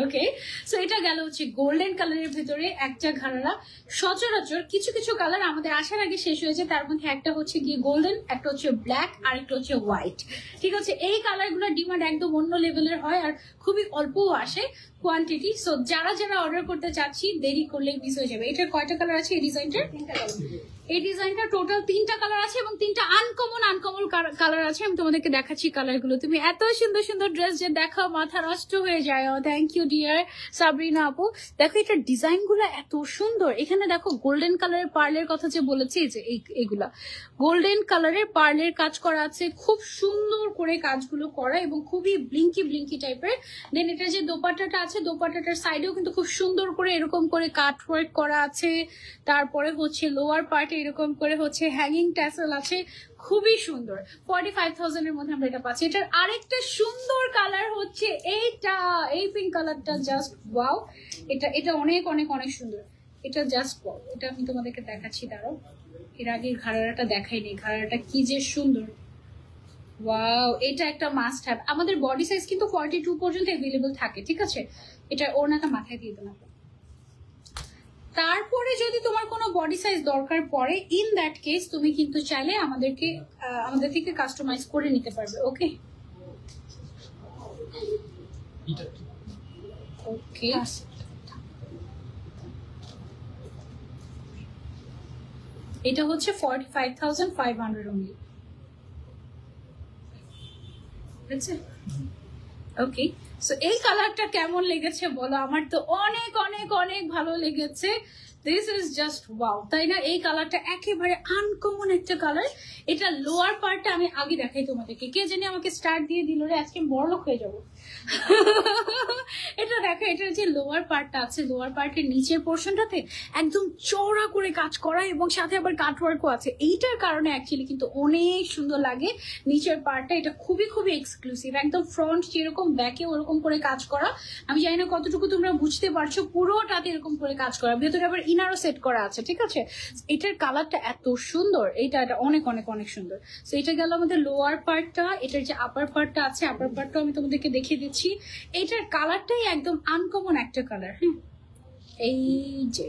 ওকে, সো এটা গেল হচ্ছে গোল্ডেন কালারের ভিতরে একটা ঘাড়া। সচরাচর কিছু কিছু কালার আমাদের আসার আগে শেষ হয়েছে, তার মধ্যে একটা হচ্ছে গিয়ে গোল্ডেন, একটা হচ্ছে ব্ল্যাক, আর একটা হচ্ছে হোয়াইট। ঠিক আছে, এই কালারগুলোর ডিমান্ড একদম অন্য লেভেলের হয়, আর খুবই অল্পও আসে কোয়ান্টিটি। সো যারা অর্ডার করতে চাচ্ছি, দেরি করলে মিস হয়ে যাবে। এটার কয়টা কালার আছে? এই ডিজাইনটার এই ডিজাইনটা টোটাল 3টা কালার আছে, এবং 3টা আনকমন কালার আছে। আমি তোমাদেরকে দেখাচ্ছি কালারগুলো। তুমি এত সুন্দর সুন্দর ড্রেস যে দেখো, মাথা নষ্ট হয়ে যায়। থ্যাংক ইউ ডিয়ার সাবরিনা আপু। দেখো এটার ডিজাইন গুলো এত সুন্দর। এখানে দেখো গোল্ডেন কালারের পার্লের কথা যে বলেছি, যে এগুলা গোল্ডেন কালারের পার্লের কাজ করা আছে, খুব সুন্দর করে কাজগুলো করা, এবং খুবই ব্লিঙ্কি টাইপের। দেন এটা যে দোপাট্টাটা আছে আছে, দোপাট্টাটার সাইডেও কিন্তু খুব সুন্দর করে এরকম করে কাট ওয়ার্ক করা আছে। তারপরে হচ্ছে লোয়ার পার্টে এরকম করে হচ্ছে হ্যাঙ্গিং ট্যাসেল আছে, খুবই সুন্দর। 45,000 এর মধ্যে আমরা এটা পাচ্ছি। এটার আরেকটা সুন্দর কালার হচ্ছে এইটা, এই পিঙ্ক কালারটা জাস্ট ওয়াও। এটা অনেক অনেক অনেক সুন্দর। এটা জাস্ট ওয়াও। এটা আমি তোমাদেরকে দেখাচ্ছি, দাঁড়াও। এর আগে ঘাড়াটা দেখাইনি, ঘাড়াটা কি যে সুন্দর। ওয়াও, এটা একটা মাস্ট হ্যাভ। আমাদের বডি সাইজ কিন্তু 42 পর্যন্ত অ্যাভেলেবল থাকে, ঠিক আছে। এটা ওড়নাটা মাথায় দিয়ে দেবো। তারপরে যদি তোমার কোনো বডি সাইজ দরকার পড়ে, ইন দ্যাট কেস তুমি কিন্তু চাইলে আমাদের থেকে কাস্টমাইজ করে নিতে পারবে। ওকে ওকে, এটা হচ্ছে 45,500 অনলি। ওকে, সো এই কালারটা কেমন লেগেছে বলো? আমার তো অনেক অনেক অনেক ভালো লেগেছে। দিস ইজ জাস্ট ওয়াও, তাই না? এই কালারটা একেবারে আনকমন একটা কালার। এটা লোয়ার পার্টটা আমি আগে দেখাই তোমাদেরকে। কে জানি আমাকে স্টার্ট দিয়ে দিল রে, আজকে বড়লোক হয়ে যাবো। এটা দেখো, এটার যে লোয়ার পার্টটা আছে, লোয়ার পার্টের নিচের পোর্শনটাতে একদম চওড়া করে কাজ করা এবং সাথে আবার কাটওয়ার্কও আছে। এইটার কারণে অ্যাকচুয়ালি কিন্তু অনেক সুন্দর লাগে নিচের পার্টটা। এটা খুবই খুবই এক্সক্লুসিভ, একদম ফ্রন্ট যেরকম ব্যাকে ওরকম করে কাজ করা। আমি জানি না কতটুকু তোমরা বুঝতে পারছো, পুরোটাতে এরকম করে কাজ করা, ভেতরে আবার ইনারও সেট করা আছে, ঠিক আছে। এটার কালারটা এত সুন্দর, এটা অনেক অনেক অনেক সুন্দর। তো এটা গেল আমাদের লোয়ার পার্টটা। এটার যে আপার পার্টটা আছে, আপার পার্টটাও আমি তোমাদেরকে দেখিয়ে দিচ্ছি। এটার কালারটাই একদম আনকমন একটা কালার। হ্যাঁ, এই যে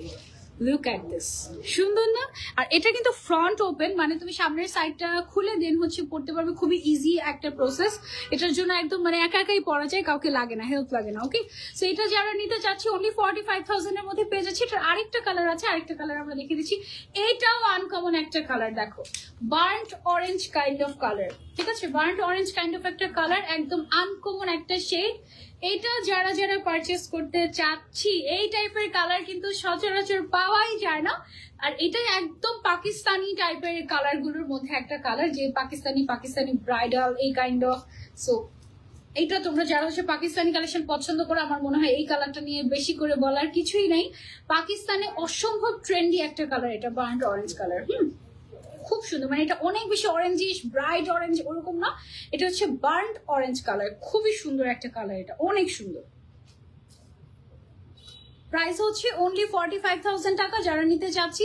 লুক এট দিস, সুন্দর না? আর এটা কিন্তু ফ্রন্ট ওপেন, মানে তুমি সামনের সাইডটা খুলে দেন হচ্ছে পড়তে পারবে, খুবই ইজি একটা প্রসেস। এটার জন্য একদম মানে একা একাই পরা যায়, কাউকে লাগে না, হেল্প লাগে না। ওকে, সো এটা যারা নিতে চাচ্ছি অনলি 45,000 এর মধ্যে পেয়ে যাচ্ছি। এটার আরেকটা কালার আছে, আরেকটা কালার আমরা দেখিয়ে দিচ্ছি। এইটাও আনকমন একটা কালার, দেখো, burnt orange kind of colour, ঠিক আছে। বার্ন্ট অরেঞ্জ কাইন্ড অফ একটা কালার, একদম আনকমন একটা শেড। এটা যারা যারা পারচেস করতে চাচ্ছি, এই টাইপের কালার কিন্তু সচরাচর পাওয়াই যায় না। আর এটা একদম পাকিস্তানি টাইপের কালার গুলোর মধ্যে একটা কালার, যে পাকিস্তানি ব্রাইডাল এই কাইন্ড অফ। সো এইটা তোমরা যারা হচ্ছে পাকিস্তানি কালেকশন পছন্দ করো, আমার মনে হয় এই কালারটা নিয়ে বেশি করে বলার কিছুই নাই। পাকিস্তানে অসম্ভব ট্রেন্ডি একটা কালার এটা, বার্ন্ট অরেঞ্জ কালার। খুব সুন্দর, মানে এটা অনেক বেশি অরেঞ্জিশ, ব্রাইট অরেঞ্জ ওরকম না, এটা হচ্ছে বার্ন্ট অরেঞ্জ কালার। খুবই সুন্দর একটা কালার, এটা অনেক সুন্দর। প্রাইস হচ্ছে অনলি 45,000 টাকা। যারা নিতে চাচ্ছি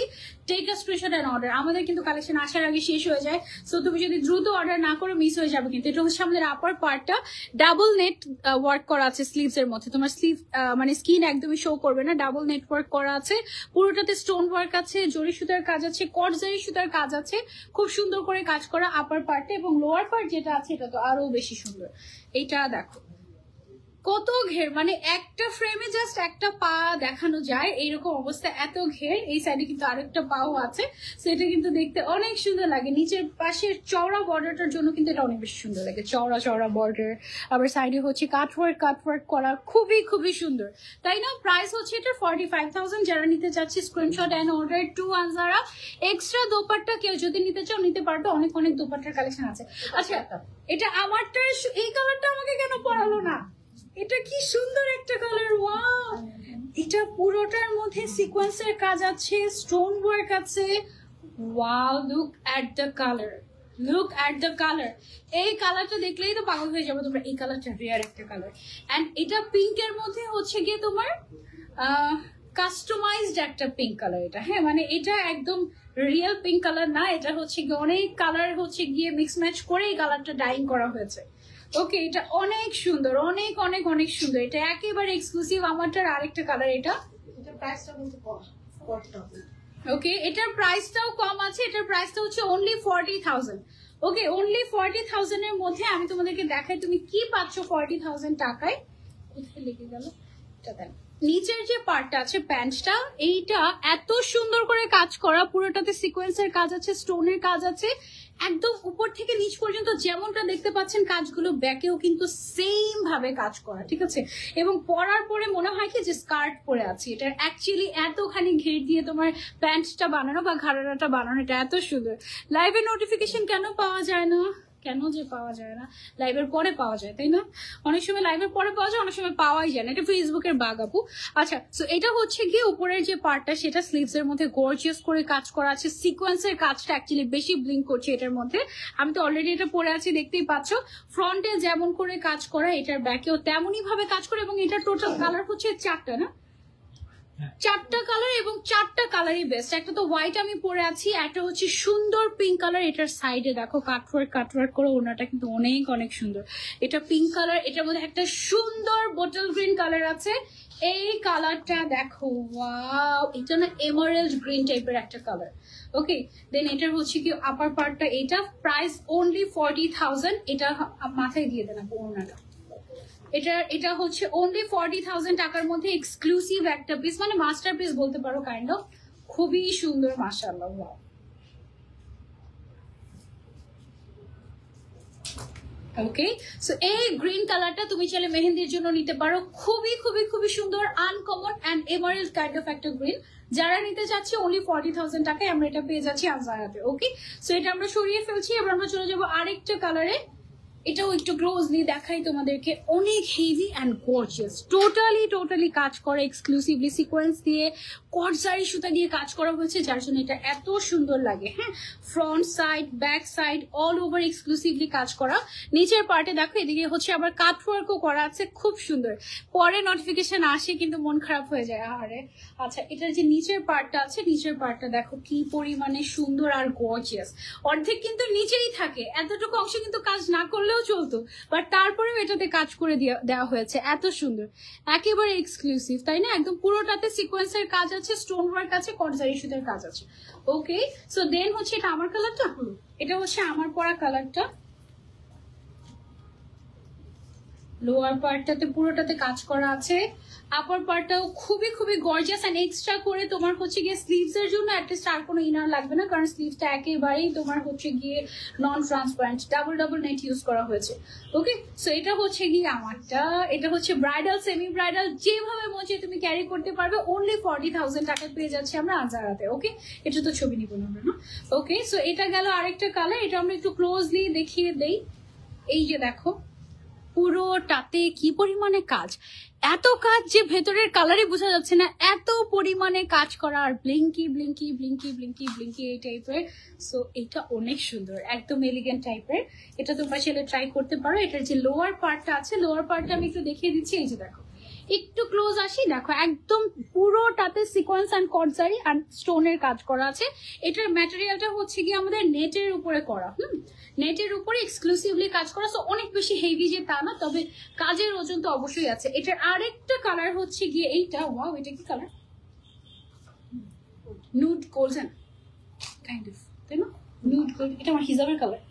take a screenshot and order. আমাদের কিন্তু কালেকশন আসার আগে শেষ হয়ে যায়, সো তুমি যদি দ্রুত অর্ডার না করো মিস হয়ে যাবে। কিন্তু এটা হচ্ছে আমাদের আপার পার্টটা ডাবল নেট ওয়ার্ক করা আছে স্লিভস এর মধ্যে। তোমার স্লিভ মানে স্কিন একদমই শো করবে না, ডাবল নেট ওয়ার্ক করা আছে। পুরোটাতে স্টোন ওয়ার্ক আছে, জরি সুতার কাজ আছে, কট জরি সুতার কাজ আছে, খুব সুন্দর করে কাজ করা আপার পার্টে। এবং লোয়ার পার্ট যেটা আছে এটা তো আরো বেশি সুন্দর। এইটা দেখো কত ঘের, মানে একটা ফ্রেমে জাস্ট একটা পা দেখানো যায় এইরকম অবস্থা, এত ঘের। এই সাইডে কিন্তু আরেকটা পাও আছে, সেটা কিন্তু দেখতে অনেক সুন্দর লাগে। নিচের পাশের চওড়া বর্ডারটার জন্য কিন্তু এটা অনেক বেশি সুন্দর লাগে, চওড়া চওড়া বর্ডার। আবার সাইডে হচ্ছে কাটওয়ার্ক করা, খুবই খুবই সুন্দর, তাই না? প্রাইস হচ্ছে এটা 45,000। যারা নিতে চাচ্ছে screenshot and order to Anjara. Extra dupatta কেউ যদি নিতে চাও নিতে পারবে, অনেক অনেক দোপাট্টার কালেকশন আছে। আচ্ছা, এটা আমারটা, এই কালারটা আমাকে কেন পরালো না? এটা কি সুন্দর একটা কালার, ওয়াও! এটা পুরোটার মধ্যে সিকোয়েন্সের কাজ আছে, স্টোন ওয়ার্ক আছে। Wow, look at the colour, look at the colour. এই কালারটা দেখলেই তো পাগল হয়ে যাবে তোমরা। এই কালারটা রেয়ার একটা কালার। এন্ড এটা পিঙ্কের মধ্যে হচ্ছে গিয়ে তোমার কাস্টমাইজড একটা পিঙ্ক কালার এটা। হ্যাঁ, মানে এটা একদম রিয়েল পিঙ্ক কালার না, এটা হচ্ছে গিয়ে অনেক কালার হচ্ছে গিয়ে মিক্স ম্যাচ করে এই কালারটা ডাইং করা হয়েছে। ওকে, এটা অনেক সুন্দর, অনেক অনেক অনেক সুন্দর। এটা একেবারে এক্সক্লুসিভ। আমারটার আরেকটা কালার, এটা প্রাইসটা কিন্তু কম। ওকে, এটার প্রাইসটাও কম আছে। এটার প্রাইসটা হচ্ছে অনলি 40,000। ওকে, অনলি 40,000 এর মধ্যে আমি তোমাদেরকে দেখাই তুমি কি পাচ্ছ 40,000 টাকায়। কোথায় লেগে গেল? এটা দেখ, নিচের যে পার্টটা আছে প্যান্টটা, এইটা এত সুন্দর করে কাজ করা, পুরোটাতে সিকোয়েন্সের কাজ আছে, স্টোনের কাজ আছে, একদম উপর থেকে নিচ পর্যন্ত যেমনটা দেখতে পাচ্ছেন কাজগুলো ব্যাকেও কিন্তু সেম ভাবে কাজ করা, ঠিক আছে। এবং পরার পরে মনে হয় কি যে স্কার্ট পরে আছি। এটা অ্যাকচুয়ালি এতখানি ঘের দিয়ে তোমার প্যান্টটা বানানো বা ঘাড়াটা বানানো, এটা এত সুন্দর। লাইভে নোটিফিকেশন কেন পাওয়া যায় না? কেন যে পাওয়া যায় না, লাইভের পরে পাওয়া যায় তাই না? অনেক সময় লাইভের পরে পাওয়া যায়, অনেক সময় পাওয়াই যায় না, এটা ফেসবুকের বাগ আপু। আচ্ছা, সো এটা হচ্ছে গিয়ে উপরের যে পার্টটা সেটা স্লিভস এর মধ্যে গর্জিয়াস করে কাজ করা আছে, সিকোয়েন্সের কাজটা অ্যাকচুয়ালি বেশি ব্লিঙ্ক করছে এটার মধ্যে। আমি তো অলরেডি এটা পরে আছি, দেখতেই পাচ্ছ। ফ্রন্টে যেমন করে কাজ করা, এটার ব্যাকেও তেমনই ভাবে কাজ করে, এবং এটার টোটাল কালার হচ্ছে 4টা না, 4টা কালার, এবং 4টা কালারই বেস্ট। একটা তো হোয়াইট আমি পরে আছি, একটা হচ্ছে সুন্দর পিঙ্ক কালার, এটার সাইডে দেখো কাটওয়ার্ক করে, ওনাটা কিন্তু অনেক অনেক সুন্দর। এটা পিঙ্ক কালার, এটার মধ্যে একটা সুন্দর বোটল গ্রিন কালার আছে, এই কালারটা দেখো, ওয়াও, এটা না এমারেল্ড গ্রিন টাইপের একটা কালার। ওকে, দেন এটার হচ্ছে কি আপার পার্টটা, এটা প্রাইস অনলি 40,000। এটা মাথায় দিয়ে দেন আপু ওনাটা। এটা হচ্ছে অনলি 40,000 টাকার মধ্যে এক্সক্লুসিভ একটা পিস, মানে মাস্টার পিস বলতে পারো কাইন্ড অফ। খুবই সুন্দর মাশাআল্লাহ, ওয়াও। ওকে, সো এই গ্রিন কালারটা তুমি চাইলে মেহেন্দির জন্য নিতে পারো, খুবই খুবই খুবই সুন্দর, uncommon and emerald kind of একটা গ্রিন। যারা নিতে চাচ্ছি অনলি 40,000 টাকায় আমরা এটা পেয়ে যাচ্ছি আনজারাতে। ওকে, সো এটা আমরা সরিয়ে ফেলছি, এবার আমরা চলে যাবো আরেকটা কালারে। এটাও একটু ক্লোজলি দেখাই তোমাদেরকে, অনেক হেভি অ্যান্ড গর্জিয়াস, টোটালি কাজ করা, এক্সক্লুসিভলি সিকোয়েন্স দিয়ে কটজারি সুতা দিয়ে কাজ করা হয়েছে, যার জন্য এটা এত সুন্দর লাগে। হ্যাঁ, front side, back side, all over exclusively কাজ করা। নিচের পার্টে দেখো, এদিকে হচ্ছে আবার কাটওয়ার্কও করা আছে, খুব সুন্দর। পরে নোটিফিকেশন আসে কিন্তু মন খারাপ হয়ে যায়, আরে। আচ্ছা, এটার যে নিচের পার্টটা আছে, নিচের পার্টটা দেখো কি পরিমাণে সুন্দর আর গর্জিয়াস। অর্ধেক কিন্তু নিচেই থাকে, এতটুকু অংশ কিন্তু কাজ না করলেও চলতো, বাট তারপরেও এটাতে কাজ করে দেওয়া হয়েছে, এত সুন্দর, একেবারে এক্সক্লুসিভ, তাই না? একদম পুরোটাতে সিকোয়েন্সের কাজ আছে, স্টোন ওয়ার্ক আছে, কটজারি সুতার কাজ আছে। ওকে, সো দেন হচ্ছে এটা আমার কালারটা, এটা হচ্ছে আমার পরা কালারটা। লোয়ার পার্টটাতে পুরোটাতে কাজ করা আছে, আপার পার্টটাও খুবই খুবই গর্জিয়াস, এন্ড এক্সট্রা করে তোমার হচ্ছে গিয়ে স্লিভস এর জন্য অ্যাটলিস্ট আর কোনো ইনার লাগবে না, কারণ স্লিভসটা একেবারেই তোমার হচ্ছে গিয়ে নন ট্রান্সপারেন্ট, ডাবল নেট ইউজ করা হয়েছে। ওকে, সো এটা হচ্ছে গিয়ে আমারটা, এটা হচ্ছে ব্রাইডাল, সেমি ব্রাইডাল, যেভাবে মনে তুমি ক্যারি করতে পারবে, অনলি 40,000 টাকায় পেয়ে যাচ্ছে আমরা আনজারাতে। ওকে, এটা তো ছবি নিব না আমরা, না? ওকে, সো এটা গেল আরেকটা কালার, এটা আমরা একটু ক্লোজলি দেখিয়ে দেই। এই যে দেখো, পুরোটাতে কি পরিমাণে কাজ, এত কাজ যে ভেতরের কালারই বোঝা যাচ্ছে না, এত পরিমাণে কাজ করা, আর ব্লিঙ্কি ব্লিঙ্কি ব্লিঙ্কি ব্লিঙ্কি ব্লিঙ্কি এই টাইপের। সো এটা অনেক সুন্দর, একদম এলিগেন্ট টাইপের। এটা তোমরা ছেলে ট্রাই করতে পারো। এটার যে লোয়ার পার্টটা আছে, লোয়ার পার্টটা আমি একটু দেখিয়ে দিচ্ছি। এই যে দেখো, একটু ক্লোজ আসি, দেখো একদম পুরোটাতে সিকোয়েন্স অ্যান্ড কটজারি আর স্টোনের কাজ করা আছে। এটার ম্যাটেরিয়ালটা হচ্ছে কি আমাদের নেটের উপরে করা, নেটের উপরে এক্সক্লুসিভলি কাজ করা, সো অনেক বেশি হেভি যে তা না, তবে কাজের ওজন তো অবশ্যই আছে। এটার আরেকটা কালার হচ্ছে গিয়ে এইটা, ওয়াও, এটা কি colour, nude golden kind of, তাই না? নুড গোল্ড, এটা আমার হিজাবের কালার।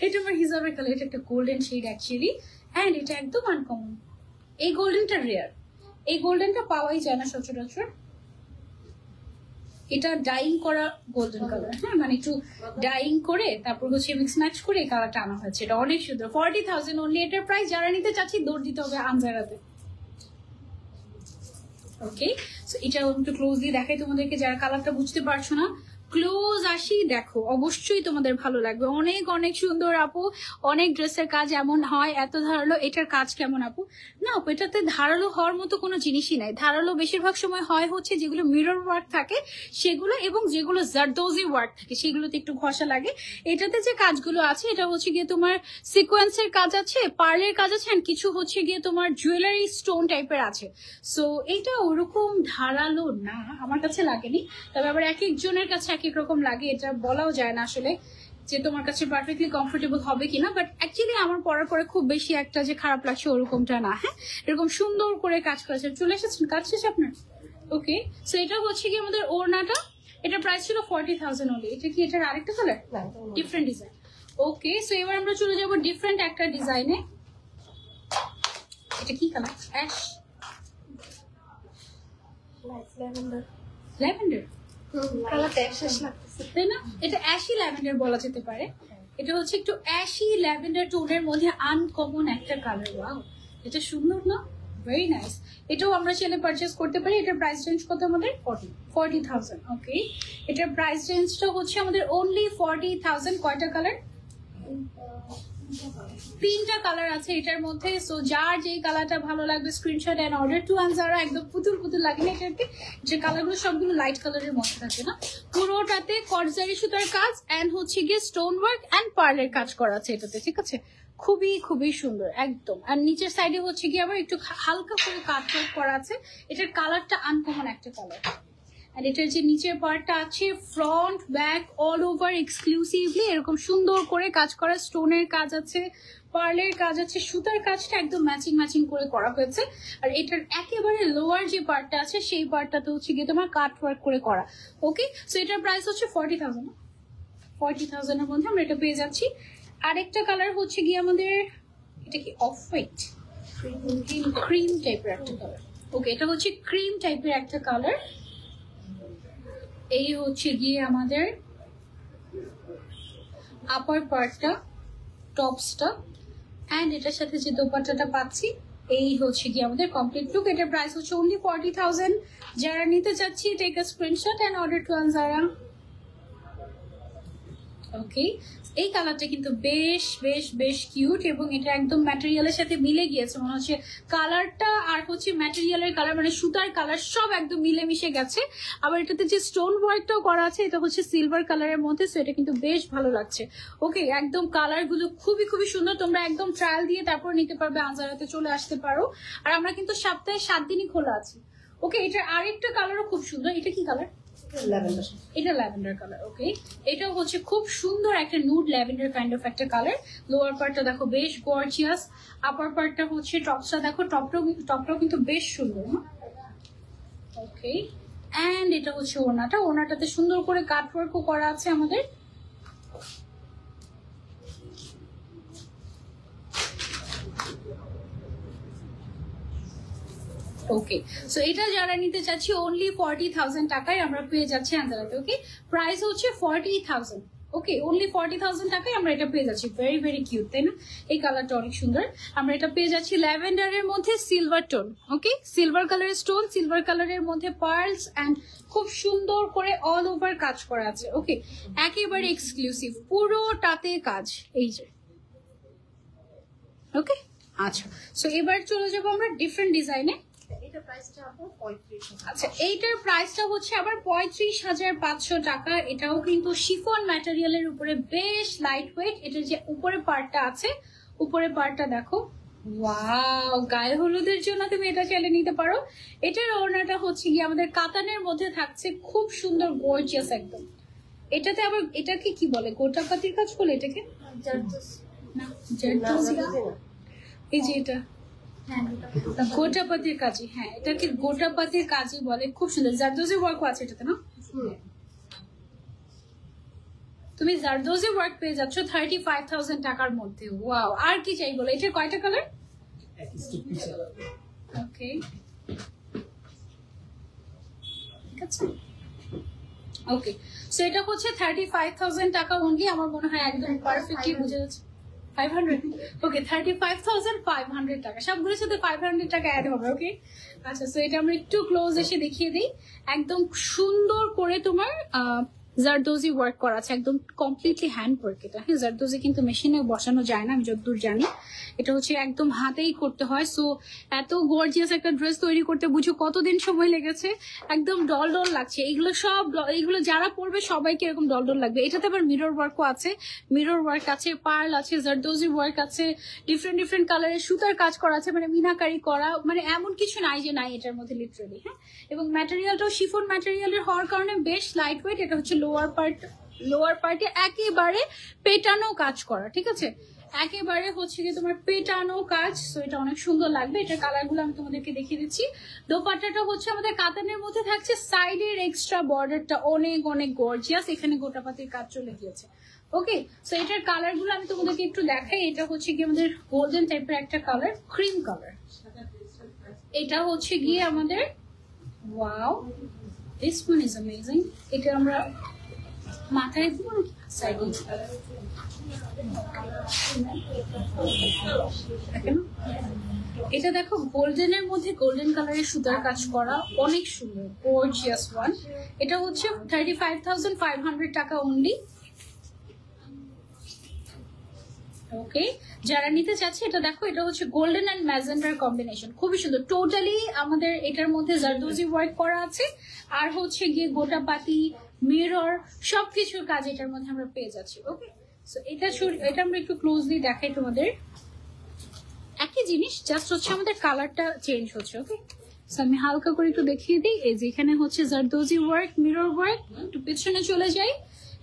এটা আমার হিজাবের কালার, এটা একটা গোল্ডেন শেড অ্যাকচুয়ালি, অ্যান্ড এটা একদম আনকমন। এই গোল্ডেনটা রেয়ার, এই গোল্ডেনটা পাওয়াই যায় না সচরাচর। এটা ডাইং করা গোল্ডেন কালার, হ্যাঁ, মানে একটু ডাইং করে তারপর হচ্ছে মিক্স ম্যাচ করে এই কালারটা আনা হয়েছে। এটা অনেক সুন্দর, 40,000 অনলি এটার প্রাইস। যারা নিতে চাচ্ছি দৌড় দিতে হবে আনজারাতে। ওকে, সো এটা একটু ক্লোজলি দেখাই তোমাদেরকে, যারা কালারটা বুঝতে পারছো না, ক্লোজ আসি, দেখো, অবশ্যই তোমাদের ভালো লাগবে। অনেক অনেক সুন্দর আপু, অনেক ড্রেসের কাজ এমন হয় এত ধারালো। এটার কাজ কেমন আপু? না আপু, এটাতে ধারালো হওয়ার মতো কোনো জিনিসই নাই। ধারালো বেশিরভাগ সময় হয় হচ্ছে যেগুলো মিরর ওয়ার্ক থাকে সেগুলো, এবং যেগুলো জারদোজি ওয়ার্ক থাকে সেগুলোতে একটু ঘষা লাগে। এটাতে যে কাজগুলো আছে, এটা হচ্ছে গিয়ে তোমার সিকোয়েন্সের কাজ আছে, পার্লের কাজ আছে, আর কিছু হচ্ছে গিয়ে তোমার জুয়েলারি স্টোন টাইপের আছে। সো এটা ওরকম ধারালো না, আমার কাছে লাগেনি, তবে আবার এক একজনের কাছে এক এক রকম লাগে, এটা বলাও যায় না আসলে যে তোমার কাছে পারফেক্টলি কমফোর্টেবল হবে কিনা। বাট অ্যাকচুয়ালি আমার পরার পরে খুব বেশি একটা যে খারাপ লাগছে ওরকমটা না। হ্যাঁ, এরকম সুন্দর করে কাজ করেছে। চলে এসেছেন, কাজ শেষ আপনার? ওকে, সো এটা হচ্ছে কি আমাদের ওড়নাটা, এটার প্রাইস ছিল 40,000 অনলি। এটা কি এটার আরেকটা কালার, ডিফারেন্ট ডিজাইন? ওকে, সো এবার আমরা চলে যাবো ডিফারেন্ট একটা ডিজাইনে। এটা কি কালার? অ্যাশ, ল্যাভেন্ডার, তাই না? এটা অ্যাশি ল্যাভেন্ডার বলা যেতে পারে। এটা হচ্ছে একটু অ্যাশি ল্যাভেন্ডার টোনের মধ্যে আনকমন একটা কালার। ওয়াও, এটা সুন্দর না? Very nice. এটাও আমরা চাইলে পারচেস করতে পারি। এটার প্রাইস রেঞ্জ কত আমাদের? 40,000। ওকে, এটার প্রাইস রেঞ্জটা হচ্ছে আমাদের অনলি 40,000। কয়টা কালার? 3টা কালার আছে এটার মধ্যে। সো যার যেই কালারটা ভালো লাগবে screenshot and order to Anjara. একদম পুতুল পুতুল লাগে না এটাকে, যে কালারগুলো সবগুলো লাইট কালারের মধ্যে থাকে না, পুরোটাতে কটজারি সুতার কাজ এন্ড হচ্ছে গিয়ে স্টোন ওয়ার্ক এন্ড পার্লের কাজ করা আছে এটাতে, ঠিক আছে? খুবই খুবই সুন্দর একদম। আর নিচের সাইডে হচ্ছে গিয়ে আবার একটু হালকা করে কাট ওয়ার্ক করা আছে। এটার কালারটা আনকমন একটা কালার। আর এটার যে নিচের পার্টটা আছে front back all over exclusively এরকম সুন্দর করে কাজ করা, স্টোনের কাজ আছে, পার্লের কাজ আছে, সুতার কাজটা একদম ম্যাচিং ম্যাচিং করে করা হয়েছে। আর এটার একেবারে লোয়ার যে পার্টটা আছে সেই পার্টটাতে হচ্ছে গিয়ে তোমার কাট ওয়ার্ক করে করা। ওকে, সো এটার প্রাইস হচ্ছে 40,000। 40,000 এর মধ্যে আমরা এটা পেয়ে যাচ্ছি। আরেকটা কালার হচ্ছে গিয়ে আমাদের, এটা কি অফ হোয়াইট ক্রিম টাইপের একটা কালার। ওকে, এটা হচ্ছে ক্রিম টাইপের একটা কালার। এই হচ্ছে গিয়ে আমাদের আপার পার্টটা, টপসটা এন্ড এটার সাথে যে দোপাট্টাটা পাচ্ছি এই হচ্ছে গিয়ে আমাদের কমপ্লিট লুক। এটার প্রাইস হচ্ছে অনলি 40,000। যারা নিতে চাচ্ছি take a screenshot and order to Anjara. Okay, এই কালারটা কিন্তু বেশ বেশ বেশ কিউট এবং এটা একদম ম্যাটেরিয়ালের সাথে মিলে গিয়েছে মনে হচ্ছে। কালারটা আর হচ্ছে ম্যাটেরিয়ালের কালার মানে সুতার কালার সব একদম মিলে মিশে গেছে। আবার এটাতে যে স্টোন ওয়ার্কটাও করা আছে এটা হচ্ছে সিলভার কালারের মধ্যে, সো এটা কিন্তু বেশ ভালো লাগছে। ওকে, একদম কালারগুলো খুবই খুবই সুন্দর। তোমরা একদম ট্রায়াল দিয়ে তারপর নিতে পারবে, আনজারাতে চলে আসতে পারো। আর আমরা কিন্তু সপ্তাহে 7 দিনই খোলা আছি। ওকে, এটার আরেকটা কালারও খুব সুন্দর। এটা কি কালার? এটা ল্যাভেন্ডার কালার। ওকে, এটাও হচ্ছে খুব সুন্দর একটা নুড ল্যাভেন্ডার কাইন্ড অফ একটা কালার। লোয়ার পার্টটা দেখো বেশ গর্জিয়াস, আপার পার্টটা হচ্ছে টপসটা দেখো, টপটাও কিন্তু বেশ সুন্দর। ওকে, এন্ড এটা হচ্ছে ওড়নাটা, ওড়নাটাতে সুন্দর করে কাট ওয়ার্কও করা আছে আমাদের। ওকে, সো এটা যারা নিতে চাচ্ছি অনলি 40,000 টাকায় আমরা পেয়ে যাচ্ছি আনজারাতে। ওকে, প্রাইস হচ্ছে 40,000। ওকে, অনলি 40,000 টাকায় আমরা এটা পেয়ে যাচ্ছি। ভেরি ভেরি কিউট, তাই না? এই কালারটা অনেক সুন্দর। আমরা এটা পেয়ে যাচ্ছি ল্যাভেন্ডারের মধ্যে সিলভার টোন। ওকে, সিলভার কালারের স্টোন, সিলভার কালারের মধ্যে পার্লস এন্ড খুব সুন্দর করে অল ওভার কাজ করা আছে। ওকে, একেবারে এক্সক্লুসিভ, পুরোটাতে কাজ এই যে। ওকে, আচ্ছা, সো এবার চলে যাবো আমরা ডিফারেন্ট ডিজাইনে। আচ্ছা, এইটার প্রাইসটা হচ্ছে আবার 35,500 টাকা। এটাও কিন্তু শিফন ম্যাটেরিয়ালের উপরে বেশ লাইট ওয়েট। এটার যে উপরে পার্টটা আছে, উপরে পার্টটা দেখো, ওয়াও, গায়ে হলুদের জন্য তুমি এটা চাইলে নিতে পারো। এটার ওড়নাটা হচ্ছে গিয়ে আমাদের কাতানের মধ্যে থাকছে, খুব সুন্দর গর্জিয়াস একদম। এটাতে আবার এটাকে কি বলে, গোটাপাতির কাজ বলে এটাকে? না, এই যে এটা গোটাপাতির কাজই, হ্যাঁ এটাকে গোটাপাতির কাজই বলে। খুব সুন্দর জারদোজি ওয়ার্কও আছে এটাতে না? তুমি জারদোজি ওয়ার্ক পেয়ে যাচ্ছ 35,000 টাকার মধ্যে। ওয়াও, আর কি চাই বলো? এটার কয়টা কালার? ওকে, ঠিক আছে। ওকে, সো এটা হচ্ছে 35,000 টাকা অনলি। আমার মনে হয় একদম পারফেক্টলি বুঝে যাচ্ছে। 500, ওকে, 35,500 টাকা, সবগুলোর সাথে 500 টাকা অ্যাড হবে। ওকে, আচ্ছা, সো এটা আমরা একটু ক্লোজ এসে দেখিয়ে দিই। একদম সুন্দর করে তোমার জারদোজি ওয়ার্ক করা আছে, একদম কমপ্লিটলি হ্যান্ড ওয়ার্ক এটা। হ্যাঁ, জারদোজি কিন্তু মেশিনে বসানো যায় না আমি যতদূর জানি, এটা হচ্ছে একদম হাতেই করতে হয়। সো এত গর্জিয়াস একটা ড্রেস তৈরি করতে বুঝো কতদিন সময় লেগেছে। একদম ডল ডল লাগছে এগুলো সব, এগুলো যারা পরবে সবাইকে এরকম ডল ডল লাগবে। এটাতে আবার মিরর ওয়ার্কও আছে, মিরর ওয়ার্ক আছে, পার্ল আছে, জারদোজি ওয়ার্ক আছে, ডিফারেন্ট ডিফারেন্ট কালারের সুতার কাজ করা আছে, মানে মিনাকারি করা, মানে এমন কিছু নাই যে নাই এটার মধ্যে লিটারালি। হ্যাঁ, এবং ম্যাটেরিয়ালটাও শিফন ম্যাটেরিয়ালের হওয়ার কারণে বেশ লাইট ওয়েট। এটা হচ্ছে লোয়ার পার্টে একেবারে পেটানো কাজ করা, ঠিক আছে, একেবারে হচ্ছে কি তোমার পেটানো কাজ। সো এটা অনেক সুন্দর লাগবে। এটার কালার গুলো আমি তোমাদেরকে দেখিয়ে দিচ্ছি। দোপাট্টাটা হচ্ছে আমাদের কাতানের মধ্যে থাকছে, সাইডের এক্সট্রা বর্ডারটা অনেক অনেক গর্জিয়াস, এখানে গোটাপাতির কাজ চলে গিয়েছে। ওকে, সো এটার কালার গুলো আমি তোমাদেরকে একটু দেখাই। এটা হচ্ছে কি আমাদের গোল্ডেন টাইপের একটা কালার, ক্রিম কালার। এটা হচ্ছে গিয়ে আমাদের, wow, this one is amazing. এটা আমরা মাথায় দিব নাকি সাইডে? এটা দেখো গোল্ডেনের মধ্যে গোল্ডেন কালারের সুতার কাজ করা, অনেক সুন্দর গর্জিয়াস ওয়ান। এটা হচ্ছে 35,500 টাকা অনলি। ওকে, যারা নিতে চাচ্ছে এটা দেখো, এটা হচ্ছে গোল্ডেন এন্ড ম্যাজেন্ডার কম্বিনেশন, খুবই সুন্দর। টোটালি আমাদের এটার মধ্যে জারদোজি ওয়ার্ক করা আছে, আর হচ্ছে গিয়ে গোটাপাতি মিরর সবকিছুর কাজ এটার মধ্যে আমরা পেয়ে যাচ্ছি। ওকে, সো এটা আমরা একটু ক্লোজলি দেখাই তোমাদের। একই জিনিস, জাস্ট হচ্ছে আমাদের কালারটা চেঞ্জ হচ্ছে। ওকে, সো আমি হালকা করে একটু দেখিয়ে দিই। এই যে এখানে হচ্ছে জারদোজি ওয়ার্ক, মিরর ওয়ার্ক। একটু পেছনে চলে যাই,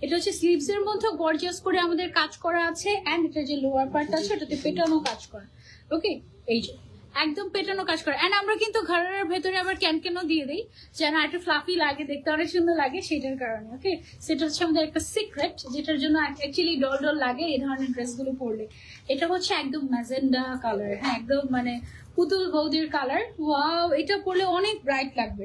এটা হচ্ছে স্লিভস এর মধ্যে গর্জিয়াস করে আমাদের কাজ করা আছে, এন্ড এটা যে লোয়ার পার্ট আছে এটাতে পেটানো কাজ করা। ওকে, এই যে একদম পেটানো কাজ করা। এন্ড আমরা কিন্তু ঘরের ভেতরে আবার ক্যানও দিয়ে দিই, যেন একটু ফ্লাফি লাগে, দেখতে অনেক সুন্দর লাগে সেটার কারণে। ওকে, সেটা হচ্ছে আমাদের একটা সিক্রেট, যেটার জন্য অ্যাকচুয়ালি ডল ডল লাগে এই ধরনের ড্রেস গুলো পরলে। এটা হচ্ছে একদম ম্যাজেন্ডা কালার, হ্যাঁ একদম মানে পুতুল গৌদির কালার। ওয়াও, এটা পরলে অনেক ব্রাইট লাগবে।